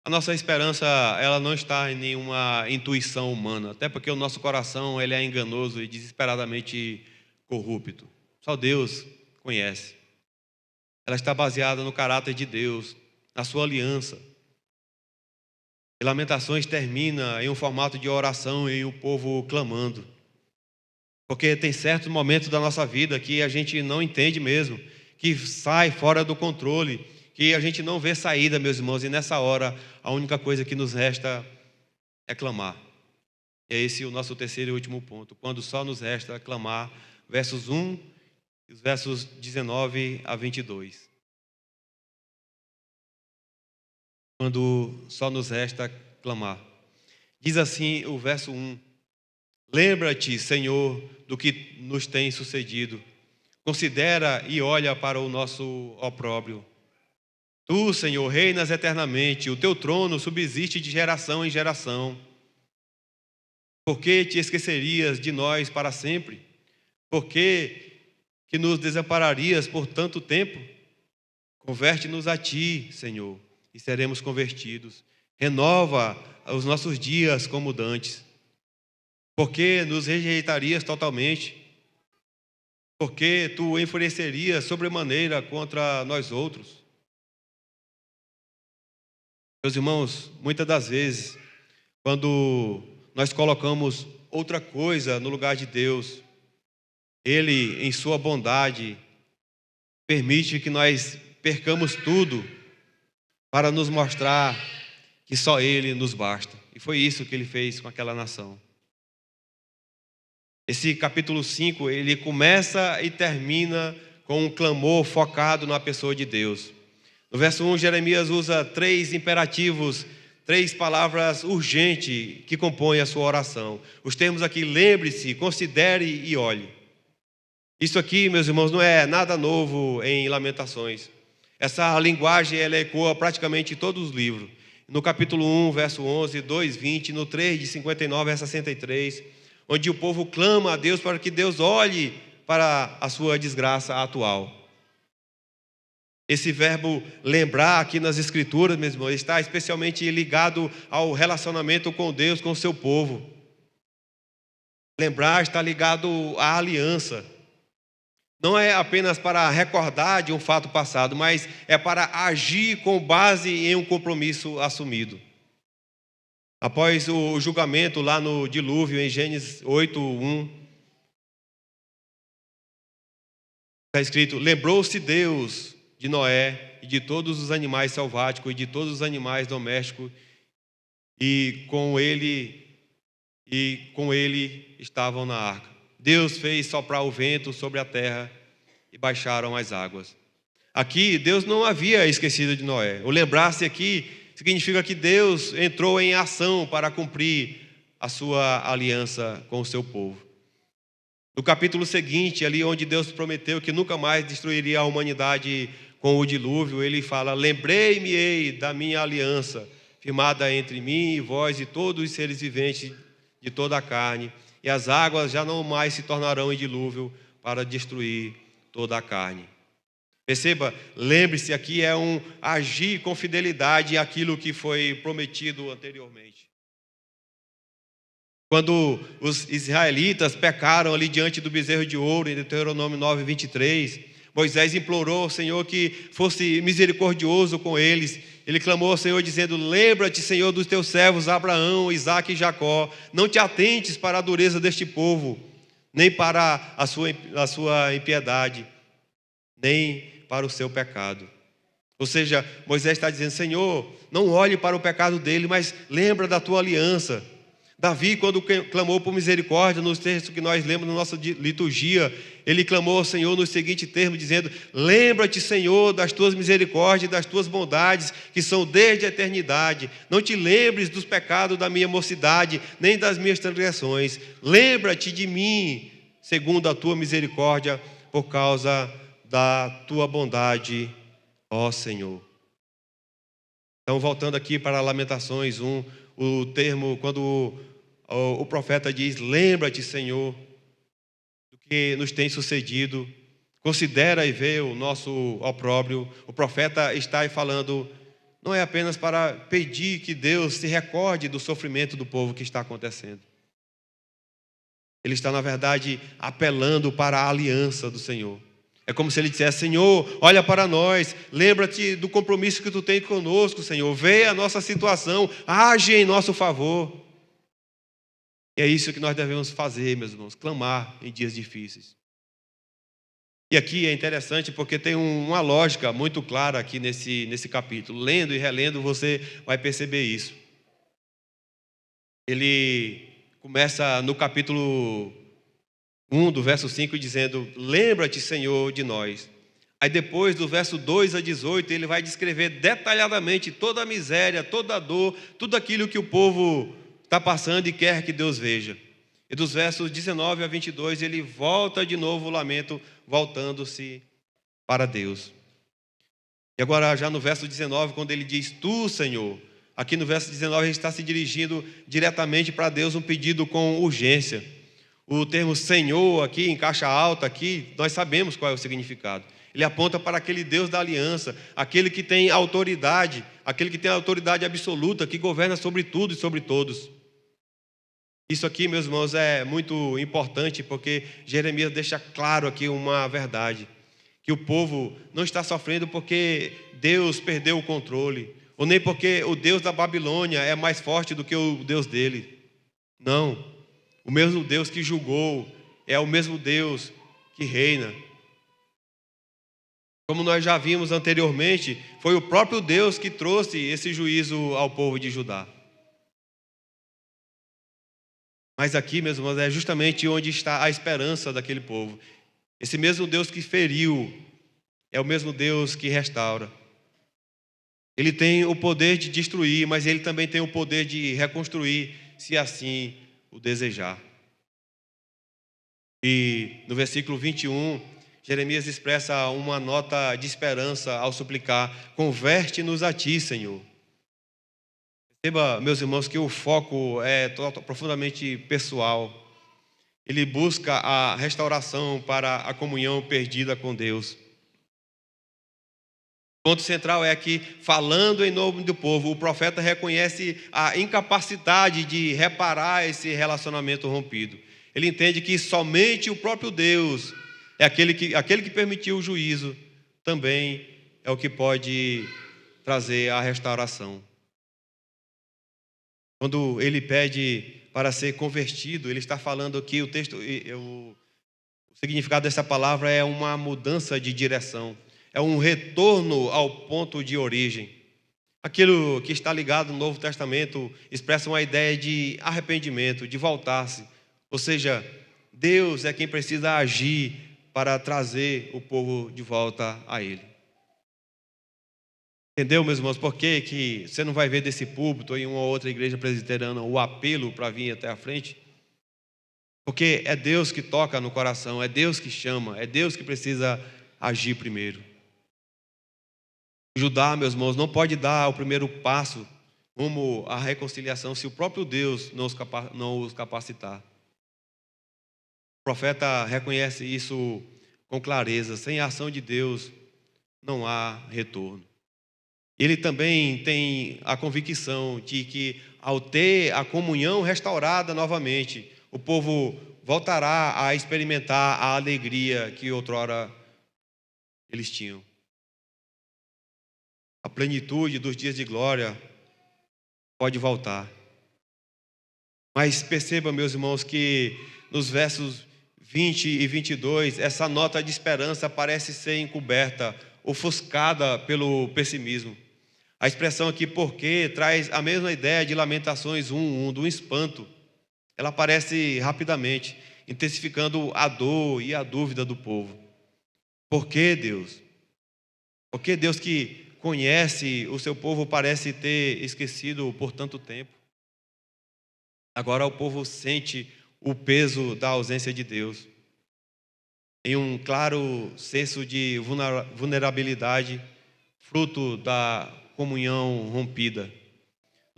a nossa esperança, ela não está em nenhuma intuição humana, até porque o nosso coração, ele é enganoso e desesperadamente corrupto. Só Deus conhece. Ela está baseada no caráter de Deus, na sua aliança. E Lamentações termina em um formato de oração e o povo clamando. Porque tem certos momentos da nossa vida que a gente não entende mesmo, que sai fora do controle, que a gente não vê saída, meus irmãos, e nessa hora a única coisa que nos resta é clamar. E é esse o nosso terceiro e último ponto, quando só nos resta clamar, versos 1 e os versos 19 a 22. Quando só nos resta clamar. Diz assim o verso 1: lembra-te, Senhor, do que nos tem sucedido. Considera e olha para o nosso opróbrio. Tu, Senhor, reinas eternamente, o teu trono subsiste de geração em geração. Por que te esquecerias de nós para sempre? Por que nos desampararias por tanto tempo? Converte-nos a ti, Senhor, e seremos convertidos. Renova os nossos dias como dantes. Por que nos rejeitarias totalmente? Por que tu enfurecerias sobremaneira contra nós outros? Meus irmãos, muitas das vezes, quando nós colocamos outra coisa no lugar de Deus, Ele, em sua bondade, permite que nós percamos tudo para nos mostrar que só Ele nos basta. E foi isso que Ele fez com aquela nação. Esse capítulo 5, ele começa e termina com um clamor focado na pessoa de Deus. No verso 1, Jeremias usa 3 imperativos, 3 palavras urgentes que compõem a sua oração. Os termos aqui: lembre-se, considere e olhe. Isso aqui, meus irmãos, não é nada novo em Lamentações. Essa linguagem, ela ecoa praticamente em todos os livros. No capítulo 1, verso 11, 2, 20, no 3, de 59 a 63, onde o povo clama a Deus para que Deus olhe para a sua desgraça atual. Esse verbo lembrar aqui nas Escrituras, meus irmãos, está especialmente ligado ao relacionamento com Deus, com o seu povo. Lembrar está ligado à aliança. Não é apenas para recordar de um fato passado, mas é para agir com base em um compromisso assumido. Após o julgamento lá no dilúvio, em Gênesis 8:1, está escrito: lembrou-se Deus de Noé e de todos os animais selváticos e de todos os animais domésticos, e com ele estavam na arca. Deus fez soprar o vento sobre a terra e baixaram as águas. Aqui, Deus não havia esquecido de Noé. O lembrar-se aqui significa que Deus entrou em ação para cumprir a sua aliança com o seu povo. No capítulo seguinte, ali onde Deus prometeu que nunca mais destruiria a humanidade com o dilúvio, ele fala: lembrei-me-ei da minha aliança, firmada entre mim e vós e todos os seres viventes de toda a carne, e as águas já não mais se tornarão em dilúvio para destruir toda a carne. Perceba, lembre-se, aqui é um agir com fidelidade àquilo que foi prometido anteriormente. Quando os israelitas pecaram ali diante do bezerro de ouro, em Deuteronômio 9:23, Moisés implorou ao Senhor que fosse misericordioso com eles. Ele clamou ao Senhor dizendo: lembra-te, Senhor, dos teus servos Abraão, Isaque e Jacó. Não te atentes para a dureza deste povo, nem para a sua impiedade, nem para o seu pecado. Ou seja, Moisés está dizendo: Senhor, não olhe para o pecado dele, mas lembra da tua aliança. Davi, quando clamou por misericórdia, nos textos que nós lemos na nossa liturgia, ele clamou ao Senhor nos seguintes termos, dizendo: lembra-te, Senhor, das tuas misericórdias e das tuas bondades, que são desde a eternidade. Não te lembres dos pecados da minha mocidade, nem das minhas transgressões. Lembra-te de mim, segundo a tua misericórdia, por causa da tua bondade, ó Senhor. Então, voltando aqui para Lamentações 1, o termo, quando o profeta diz: lembra-te, Senhor, do que nos tem sucedido, considera e vê o nosso opróbrio. O profeta está aí falando, não é apenas para pedir que Deus se recorde do sofrimento do povo que está acontecendo. Ele está, na verdade, apelando para a aliança do Senhor. É como se ele dissesse: Senhor, olha para nós, lembra-te do compromisso que tu tens conosco, Senhor, vê a nossa situação, age em nosso favor. E é isso que nós devemos fazer, meus irmãos, clamar em dias difíceis. E aqui é interessante porque tem uma lógica muito clara aqui nesse capítulo. Lendo e relendo você vai perceber isso. Ele começa no capítulo 1, do verso 5, dizendo: lembra-te, Senhor, de nós. Aí depois, do verso 2 a 18, ele vai descrever detalhadamente toda a miséria, toda a dor, tudo aquilo que o povo está passando e quer que Deus veja. E dos versos 19 a 22, ele volta de novo o lamento, voltando-se para Deus. E agora, já no verso 19, quando ele diz: tu, Senhor, Aqui no verso 19, ele está se dirigindo diretamente para Deus, um pedido com urgência. O termo Senhor aqui, em caixa alta aqui, nós sabemos qual é o significado. Ele aponta para aquele Deus da aliança, aquele que tem autoridade absoluta, que governa sobre tudo e sobre todos. Isso aqui, meus irmãos, é muito importante, porque Jeremias deixa claro aqui uma verdade, que o povo não está sofrendo porque Deus perdeu o controle, ou nem porque o Deus da Babilônia é mais forte do que o Deus dele. Não, o mesmo Deus que julgou é o mesmo Deus que reina. Como nós já vimos anteriormente, foi o próprio Deus que trouxe esse juízo ao povo de Judá. Mas aqui, meus irmãos, é justamente onde está a esperança daquele povo. Esse mesmo Deus que feriu é o mesmo Deus que restaura. Ele tem o poder de destruir, mas ele também tem o poder de reconstruir, se assim o desejar. E no versículo 21, Jeremias expressa uma nota de esperança ao suplicar: converte-nos a ti, Senhor. Perceba, meus irmãos, que o foco é profundamente pessoal. Ele busca a restauração para a comunhão perdida com Deus. O ponto central é que, falando em nome do povo, o profeta reconhece a incapacidade de reparar esse relacionamento rompido. Ele entende que somente o próprio Deus é aquele que permitiu o juízo, também é o que pode trazer a restauração. Quando ele pede para ser convertido, ele está falando aqui, o significado dessa palavra é uma mudança de direção. É um retorno ao ponto de origem. Aquilo que está ligado no Novo Testamento expressa uma ideia de arrependimento, de voltar-se. Ou seja, Deus é quem precisa agir para trazer o povo de volta a Ele. Entendeu, meus irmãos, por que você não vai ver desse púlpito ou em uma outra igreja presbiteriana o apelo para vir até a frente? Porque é Deus que toca no coração, é Deus que chama, é Deus que precisa agir primeiro. Judá, meus irmãos, não pode dar o primeiro passo rumo à reconciliação se o próprio Deus não os capacitar. O profeta reconhece isso com clareza. Sem a ação de Deus não há retorno. Ele também tem a convicção de que, ao ter a comunhão restaurada novamente, o povo voltará a experimentar a alegria que outrora eles tinham. A plenitude dos dias de glória pode voltar. Mas perceba, meus irmãos, que nos versos 20 e 22, essa nota de esperança parece ser encoberta, ofuscada pelo pessimismo. A expressão aqui porque traz a mesma ideia de Lamentações 1:1, do espanto. Ela aparece rapidamente, intensificando a dor e a dúvida do povo. Por que Deus? Por que Deus que conhece o seu povo parece ter esquecido por tanto tempo? Agora o povo sente o peso da ausência de Deus. Em um claro senso de vulnerabilidade, fruto da comunhão rompida.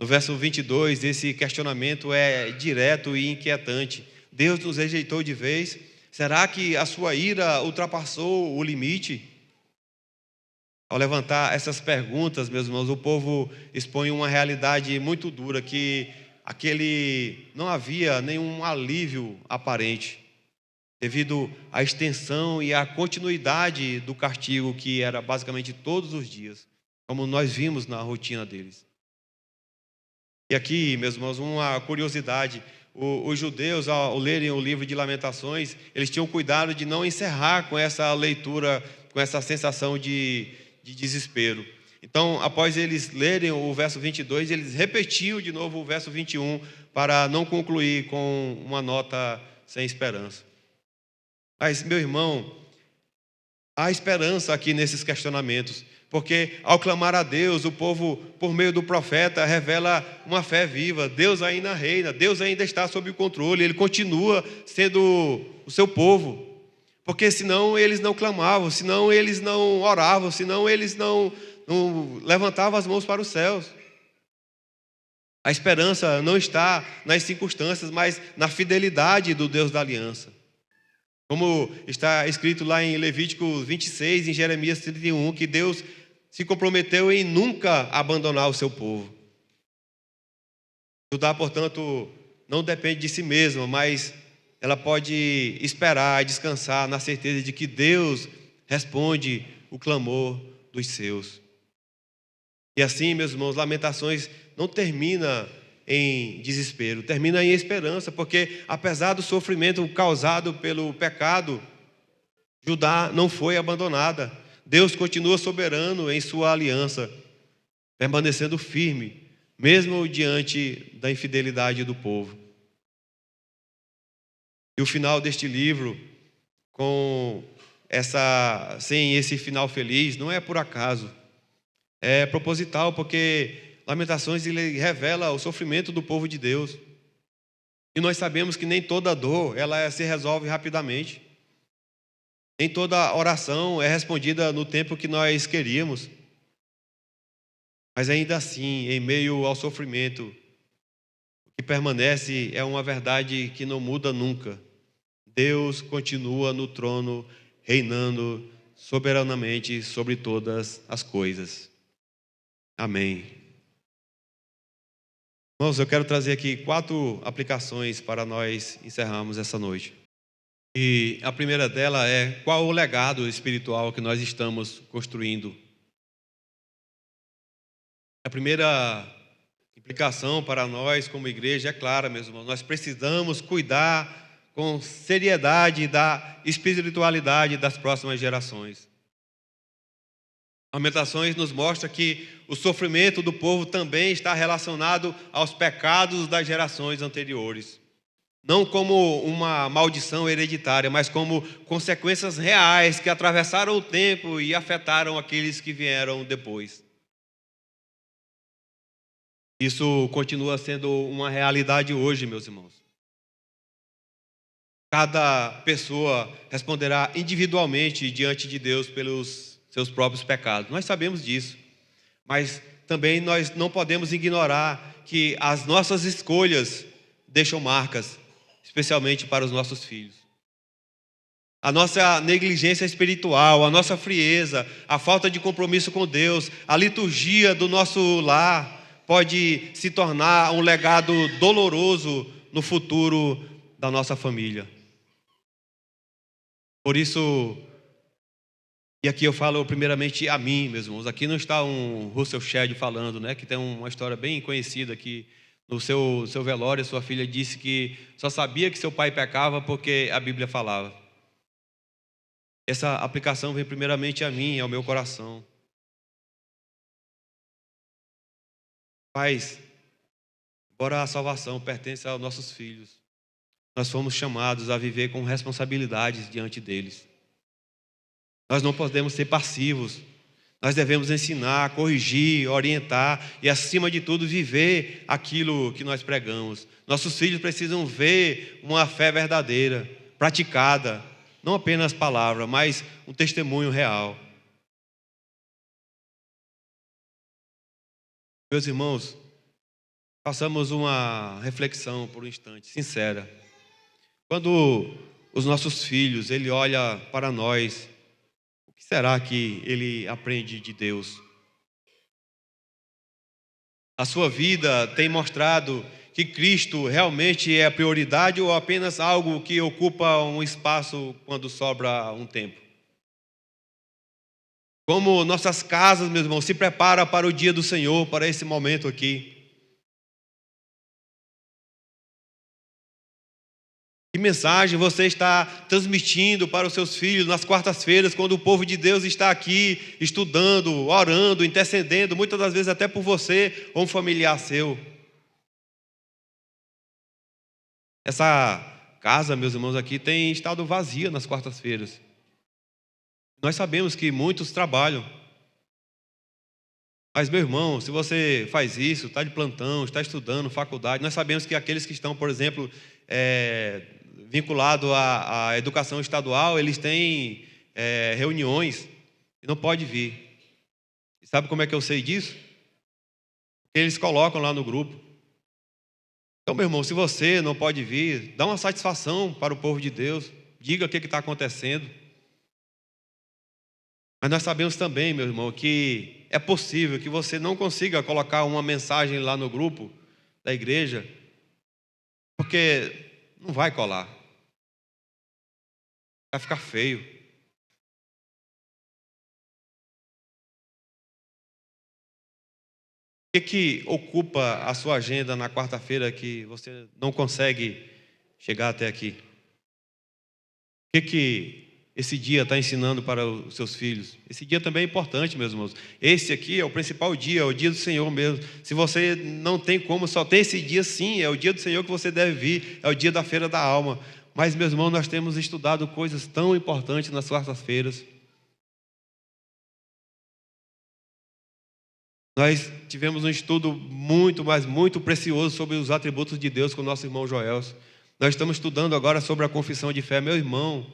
No verso 22, esse questionamento é direto e inquietante. Deus nos rejeitou de vez? Será que a sua ira ultrapassou o limite? Ao levantar essas perguntas, meus irmãos, o povo expõe uma realidade muito dura, que não havia nenhum alívio aparente, devido à extensão e à continuidade do castigo, que era basicamente todos os dias, como nós vimos na rotina deles. E aqui, meus irmãos, uma curiosidade: os judeus, ao lerem o livro de Lamentações, eles tinham cuidado de não encerrar com essa leitura, com essa sensação de desespero. Então, após eles lerem o verso 22, eles repetiam de novo o verso 21 para não concluir com uma nota sem esperança. Mas, meu irmão, há esperança aqui nesses questionamentos, porque ao clamar a Deus, o povo, por meio do profeta, revela uma fé viva. Deus ainda reina, Deus ainda está sob o controle, Ele continua sendo o seu povo. Porque senão eles não clamavam, senão eles não oravam, senão eles não levantavam as mãos para os céus. A esperança não está nas circunstâncias, mas na fidelidade do Deus da aliança. Como está escrito lá em Levítico 26, em Jeremias 31, que Deus se comprometeu em nunca abandonar o seu povo. Judá, portanto, não depende de si mesma, mas ela pode esperar e descansar na certeza de que Deus responde o clamor dos seus. E assim, meus irmãos, Lamentações não termina em desespero, termina em esperança, porque apesar do sofrimento causado pelo pecado, Judá não foi abandonada. Deus continua soberano em sua aliança, permanecendo firme, mesmo diante da infidelidade do povo. E o final deste livro, sem esse final feliz, não é por acaso, é proposital, porque Lamentações ele revela o sofrimento do povo de Deus. E nós sabemos que nem toda dor ela se resolve rapidamente. Nem toda oração é respondida no tempo que nós queríamos. Mas ainda assim, em meio ao sofrimento, o que permanece é uma verdade que não muda nunca. Deus continua no trono, reinando soberanamente sobre todas as coisas. Amém. Irmãos, eu quero trazer aqui 4 aplicações para nós encerrarmos essa noite. E a primeira dela é: qual o legado espiritual que nós estamos construindo? A primeira implicação para nós como igreja é clara, meus irmãos. Nós precisamos cuidar com seriedade da espiritualidade das próximas gerações. Lamentações nos mostra que o sofrimento do povo também está relacionado aos pecados das gerações anteriores. Não como uma maldição hereditária, mas como consequências reais que atravessaram o tempo e afetaram aqueles que vieram depois. Isso continua sendo uma realidade hoje, meus irmãos. Cada pessoa responderá individualmente diante de Deus pelos seus próprios pecados. Nós sabemos disso, mas também nós não podemos ignorar que as nossas escolhas deixam marcas, especialmente para os nossos filhos. A nossa negligência espiritual, a nossa frieza, a falta de compromisso com Deus, a liturgia do nosso lar pode se tornar um legado doloroso no futuro da nossa família. Por isso, e aqui eu falo primeiramente a mim, meus irmãos, aqui não está um Russell Shedd falando, né, que tem uma história bem conhecida que no seu velório sua filha disse que só sabia que seu pai pecava porque a Bíblia falava. Essa aplicação vem primeiramente a mim, ao meu coração. Pais, embora a salvação pertence aos nossos filhos, nós fomos chamados a viver com responsabilidades diante deles. Nós não podemos ser passivos. Nós devemos ensinar, corrigir, orientar e, acima de tudo, viver aquilo que nós pregamos. Nossos filhos precisam ver uma fé verdadeira, praticada, não apenas palavra, mas um testemunho real. Meus irmãos, façamos uma reflexão por um instante, sincera. Quando os nossos filhos, ele olha para nós, o que será que ele aprende de Deus? A sua vida tem mostrado que Cristo realmente é a prioridade ou apenas algo que ocupa um espaço quando sobra um tempo? Como nossas casas, meus irmãos, se preparam para o dia do Senhor, para esse momento aqui? Que mensagem você está transmitindo para os seus filhos nas quartas-feiras, quando o povo de Deus está aqui estudando, orando, intercedendo, muitas das vezes até por você ou um familiar seu? Essa casa, meus irmãos, aqui tem estado vazia nas quartas-feiras. Nós sabemos que muitos trabalham. Mas, meu irmão, se você faz isso, está de plantão, está estudando, faculdade, nós sabemos que aqueles que estão, por exemplo, vinculados à educação estadual, eles têm reuniões e não pode vir. E sabe como é que eu sei disso? Porque eles colocam lá no grupo. Então, meu irmão, se você não pode vir, dá uma satisfação para o povo de Deus, diga o que está acontecendo. Mas nós sabemos também, meu irmão, que é possível que você não consiga colocar uma mensagem lá no grupo da igreja, porque não vai colar, vai ficar feio. O que ocupa a sua agenda na quarta-feira que você não consegue chegar até aqui? O que esse dia está ensinando para os seus filhos? Esse dia também é importante, meus irmãos. Esse aqui é o principal dia, é o dia do Senhor mesmo. Se você não tem como, só tem esse dia, sim, é o dia do Senhor que você deve vir, é o dia da feira da alma. Mas, meus irmãos, nós temos estudado coisas tão importantes nas quartas-feiras. Nós tivemos um estudo muito, mas muito precioso sobre os atributos de Deus com o nosso irmão Joelson. Nós estamos estudando agora sobre a confissão de fé. Meu irmão,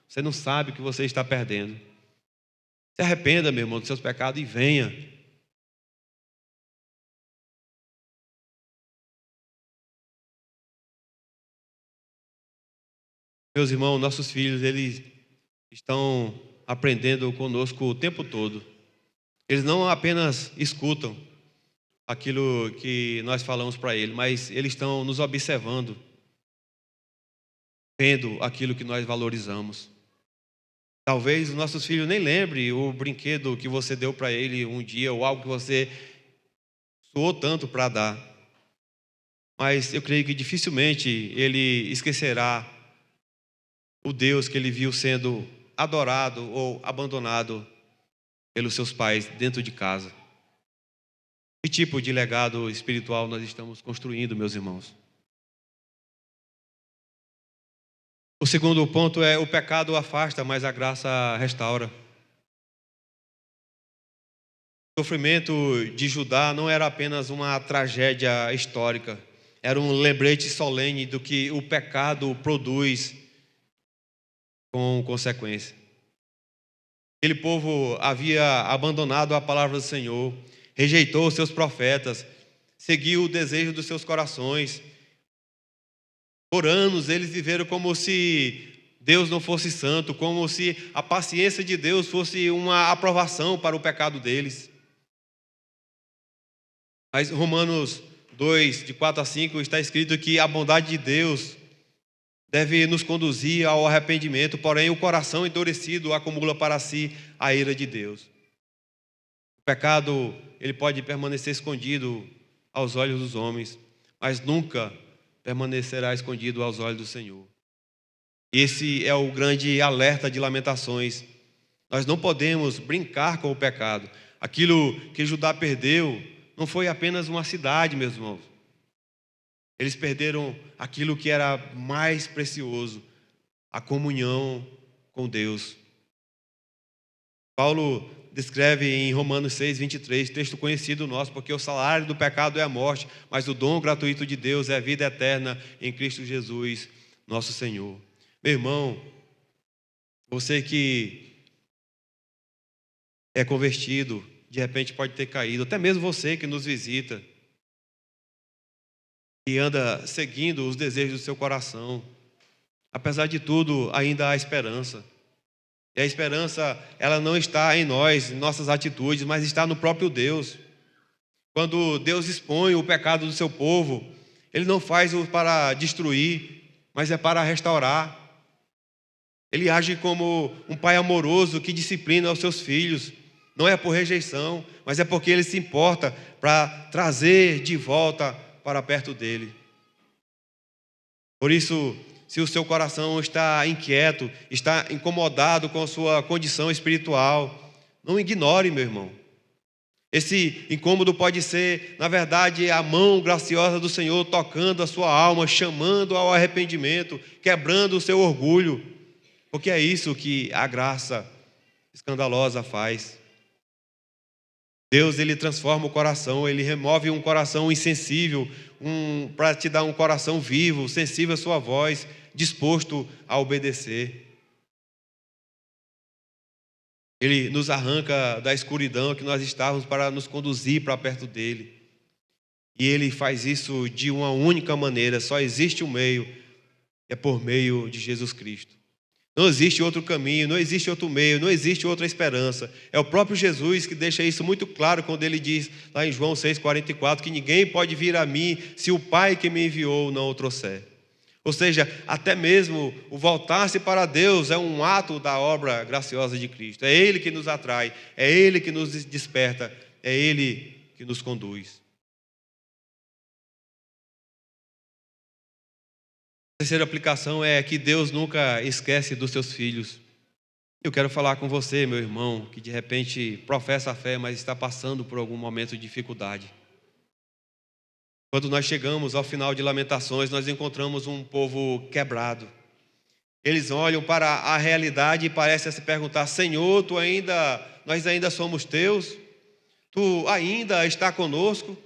você não sabe o que você está perdendo. Se arrependa, meu irmão, dos seus pecados e venha. Meus irmãos, nossos filhos, eles estão aprendendo conosco o tempo todo. Eles não apenas escutam aquilo que nós falamos para eles, mas eles estão nos observando, vendo aquilo que nós valorizamos. Talvez os nossos filhos nem lembrem o brinquedo que você deu para ele um dia, ou algo que você suou tanto para dar. Mas eu creio que dificilmente ele esquecerá o Deus que ele viu sendo adorado ou abandonado pelos seus pais dentro de casa. Que tipo de legado espiritual nós estamos construindo, meus irmãos? O segundo ponto é: o pecado afasta, mas a graça restaura. O sofrimento de Judá não era apenas uma tragédia histórica, era um lembrete solene do que o pecado produz com consequência. Aquele povo havia abandonado a palavra do Senhor, rejeitou os seus profetas, seguiu o desejo dos seus corações. Por anos eles viveram como se Deus não fosse santo, como se a paciência de Deus fosse uma aprovação para o pecado deles. Mas Romanos 2, de 4 a 5, está escrito que a bondade de Deus deve nos conduzir ao arrependimento, porém o coração endurecido acumula para si a ira de Deus. O pecado, ele pode permanecer escondido aos olhos dos homens, mas nunca permanecerá escondido aos olhos do Senhor. Esse é o grande alerta de Lamentações. Nós não podemos brincar com o pecado. Aquilo que Judá perdeu não foi apenas uma cidade, meus irmãos. Eles perderam aquilo que era mais precioso, a comunhão com Deus. Paulo descreve em Romanos 6, 23, texto conhecido nosso, porque o salário do pecado é a morte, mas o dom gratuito de Deus é a vida eterna em Cristo Jesus, nosso Senhor. Meu irmão, você que é convertido, de repente pode ter caído, até mesmo você que nos visita, e anda seguindo os desejos do seu coração. Apesar de tudo, ainda há esperança. E a esperança, ela não está em nós, em nossas atitudes, mas está no próprio Deus. Quando Deus expõe o pecado do seu povo, Ele não faz-o para destruir, mas é para restaurar. Ele age como um pai amoroso que disciplina os seus filhos. Não é por rejeição, mas é porque Ele se importa para trazer de volta para perto dele. Por isso, se o seu coração está inquieto, está incomodado com a sua condição espiritual, não ignore, meu irmão. Esse incômodo pode ser, na verdade, a mão graciosa do Senhor tocando a sua alma, chamando ao arrependimento, quebrando o seu orgulho, porque é isso que a graça escandalosa faz. Deus, Ele transforma o coração, Ele remove um coração insensível, para te dar um coração vivo, sensível à sua voz, disposto a obedecer. Ele nos arranca da escuridão que nós estávamos para nos conduzir para perto dEle. E Ele faz isso de uma única maneira, só existe um meio, é por meio de Jesus Cristo. Não existe outro caminho, não existe outro meio, não existe outra esperança. É o próprio Jesus que deixa isso muito claro quando Ele diz lá em João 6,44 que ninguém pode vir a mim se o Pai que me enviou não o trouxer. Ou seja, até mesmo o voltar-se para Deus é um ato da obra graciosa de Cristo. É Ele que nos atrai, é Ele que nos desperta, é Ele que nos conduz. A terceira aplicação é que Deus nunca esquece dos seus filhos. Eu quero falar com você, meu irmão, que de repente professa a fé, mas está passando por algum momento de dificuldade. Quando nós chegamos ao final de Lamentações, nós encontramos um povo quebrado. Eles olham para a realidade e parecem se perguntar: Senhor, nós ainda somos teus? Tu ainda está conosco?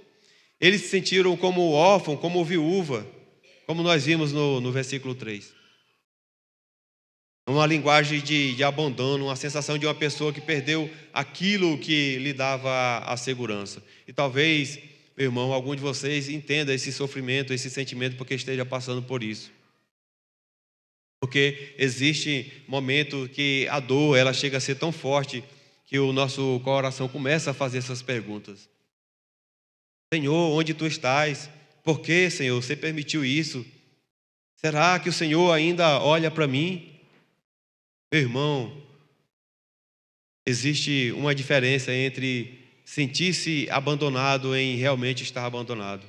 Eles se sentiram como órfão, como viúva, como nós vimos no versículo 3. Uma linguagem de abandono, uma sensação de uma pessoa que perdeu aquilo que lhe dava a segurança. E talvez, meu irmão, algum de vocês entenda esse sofrimento, esse sentimento, porque esteja passando por isso. Porque existe momento que a dor, ela chega a ser tão forte que o nosso coração começa a fazer essas perguntas. Senhor, onde tu estás? Por que, Senhor, você permitiu isso? Será que o Senhor ainda olha para mim? Meu irmão, existe uma diferença entre sentir-se abandonado em realmente estar abandonado.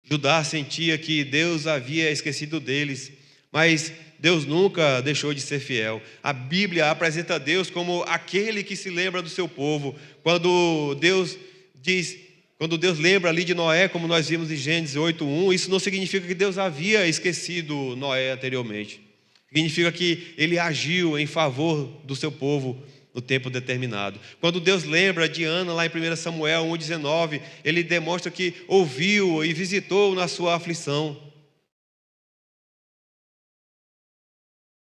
Judá sentia que Deus havia esquecido deles, mas Deus nunca deixou de ser fiel. A Bíblia apresenta Deus como aquele que se lembra do seu povo. Quando Deus lembra ali de Noé, como nós vimos em Gênesis 8:1, isso não significa que Deus havia esquecido Noé anteriormente. Significa que ele agiu em favor do seu povo no tempo determinado. Quando Deus lembra de Ana, lá em 1 Samuel 1,19, ele demonstra que ouviu e visitou na sua aflição.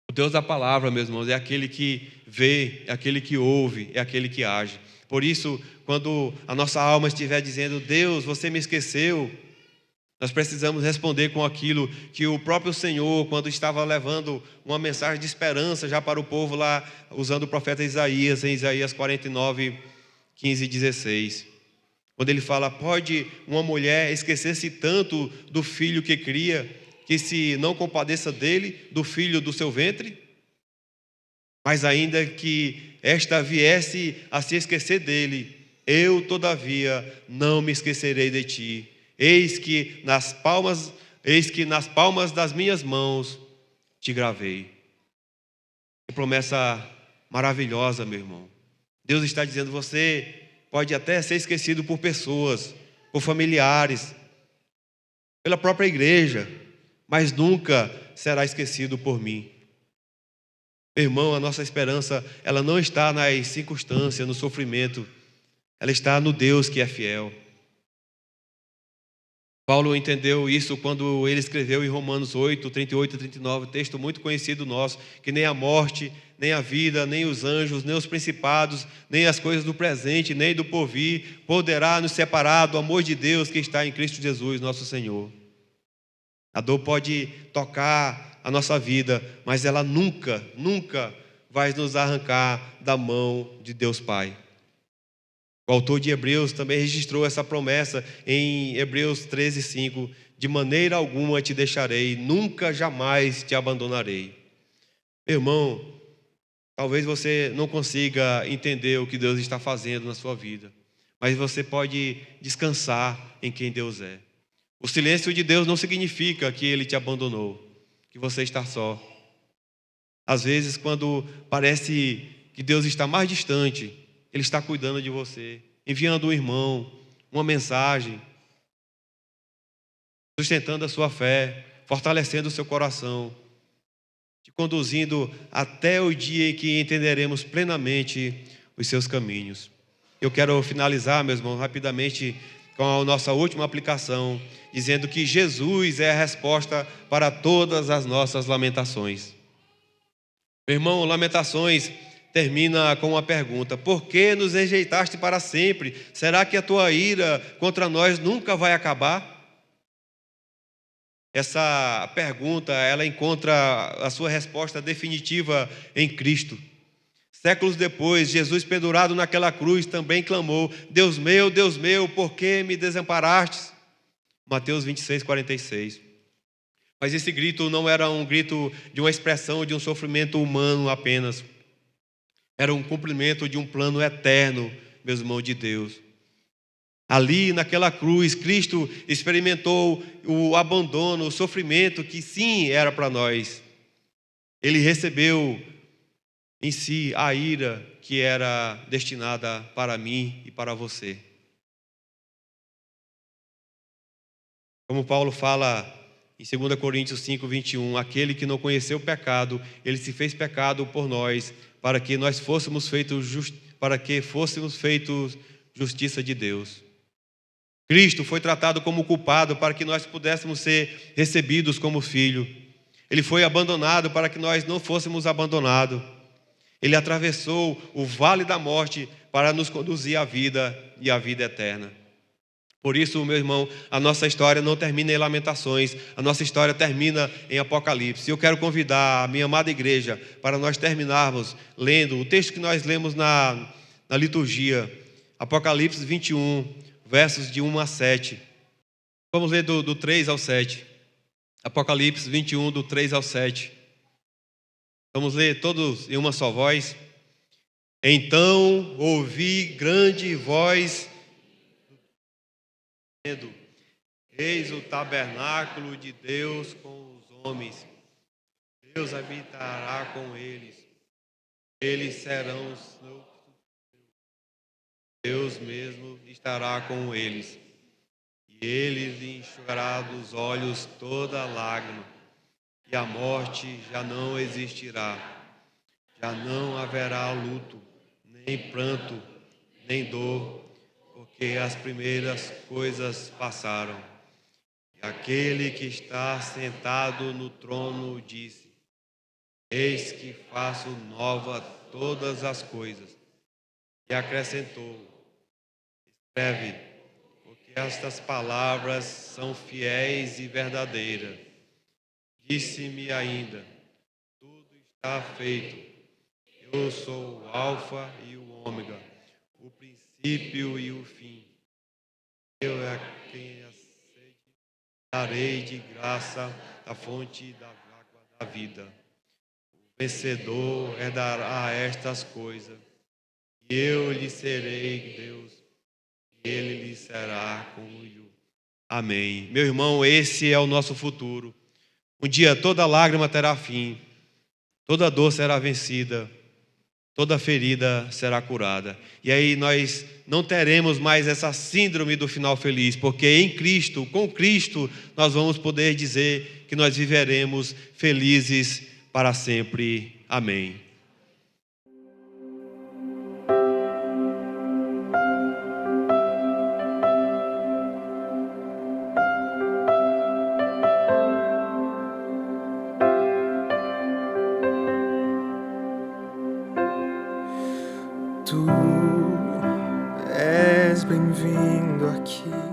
O Deus da palavra, meus irmãos, é aquele que vê, é aquele que ouve, é aquele que age. Por isso, quando a nossa alma estiver dizendo: Deus, você me esqueceu, nós precisamos responder com aquilo que o próprio Senhor, quando estava levando uma mensagem de esperança já para o povo lá, usando o profeta Isaías, em Isaías 49, 15 e 16. Quando ele fala: pode uma mulher esquecer-se tanto do filho que cria, que se não compadeça dele, do filho do seu ventre? Mas ainda que esta viesse a se esquecer dele, eu, todavia, não me esquecerei de ti. Eis que nas palmas das minhas mãos te gravei. Que promessa maravilhosa, meu irmão. Deus está dizendo: você pode até ser esquecido por pessoas, por familiares, pela própria igreja, mas nunca será esquecido por mim. Meu irmão, a nossa esperança, ela não está nas circunstâncias, no sofrimento, ela está no Deus que é fiel. Paulo entendeu isso quando ele escreveu em Romanos 8, 38 e 39, texto muito conhecido nosso, que nem a morte, nem a vida, nem os anjos, nem os principados, nem as coisas do presente, nem do porvir, poderá nos separar do amor de Deus que está em Cristo Jesus, nosso Senhor. A dor pode tocar a nossa vida, mas ela nunca vai nos arrancar da mão de Deus Pai. O autor de Hebreus também registrou essa promessa em Hebreus 13:5: de maneira alguma te deixarei, nunca jamais te abandonarei. Meu irmão, talvez você não consiga entender o que Deus está fazendo na sua vida, mas você pode descansar em quem Deus é. O silêncio de Deus não significa que Ele te abandonou, que você está só. Às vezes, quando parece que Deus está mais distante, Ele está cuidando de você, enviando um irmão, uma mensagem, sustentando a sua fé, fortalecendo o seu coração, te conduzindo até o dia em que entenderemos plenamente os seus caminhos. Eu quero finalizar, meus irmãos, rapidamente com a nossa última aplicação, dizendo que Jesus é a resposta para todas as nossas lamentações. Meu irmão, Lamentações termina com uma pergunta: por que nos rejeitaste para sempre? Será que a tua ira contra nós nunca vai acabar? Essa pergunta, ela encontra a sua resposta definitiva em Cristo. Séculos depois, Jesus pendurado naquela cruz também clamou: Deus meu, por que me desamparastes? Mateus 26, 46. Mas esse grito não era um grito de uma expressão de um sofrimento humano apenas. Era um cumprimento de um plano eterno, meus irmãos, de Deus. Ali, naquela cruz, Cristo experimentou o abandono, o sofrimento que sim era para nós. Ele recebeu em si a ira que era destinada para mim e para você. Como Paulo fala em 2 Coríntios 5, 21, aquele que não conheceu o pecado, ele se fez pecado por nós, para que fôssemos feitos justiça de Deus. Cristo foi tratado como culpado para que nós pudéssemos ser recebidos como filho. Ele foi abandonado para que nós não fôssemos abandonados. Ele atravessou o vale da morte para nos conduzir à vida e à vida eterna. Por isso, meu irmão, a nossa história não termina em Lamentações, a nossa história termina em Apocalipse. Eu quero convidar a minha amada igreja para nós terminarmos lendo o texto que nós lemos na liturgia, Apocalipse 21, versos de 1 a 7. Vamos ler do 3 ao 7. Apocalipse 21, do 3 ao 7. Vamos ler todos em uma só voz. Então ouvi grande voz dizendo: eis o tabernáculo de Deus com os homens. Deus habitará com eles. Eles serão seus. Deus mesmo estará com eles. E ele lhe enxugará dos olhos toda lágrima. E a morte já não existirá. Já não haverá luto, nem pranto, nem dor, porque as primeiras coisas passaram. E aquele que está sentado no trono disse: eis que faço nova todas as coisas. E acrescentou: escreve, porque estas palavras são fiéis e verdadeiras. Disse-me ainda: tudo está feito. Eu sou o Alfa e o Ômega, o princípio e o fim. Eu é quem a sede darei de graça da fonte da água da vida. O vencedor herdará estas coisas, e eu lhe serei Deus, e ele lhe será cunho. Amém. Meu irmão, esse é o nosso futuro. Um dia toda lágrima terá fim, toda dor será vencida, toda ferida será curada. E aí nós não teremos mais essa síndrome do final feliz, porque em Cristo, com Cristo, nós vamos poder dizer que nós viveremos felizes para sempre. Amém. Tu és bem-vindo aqui.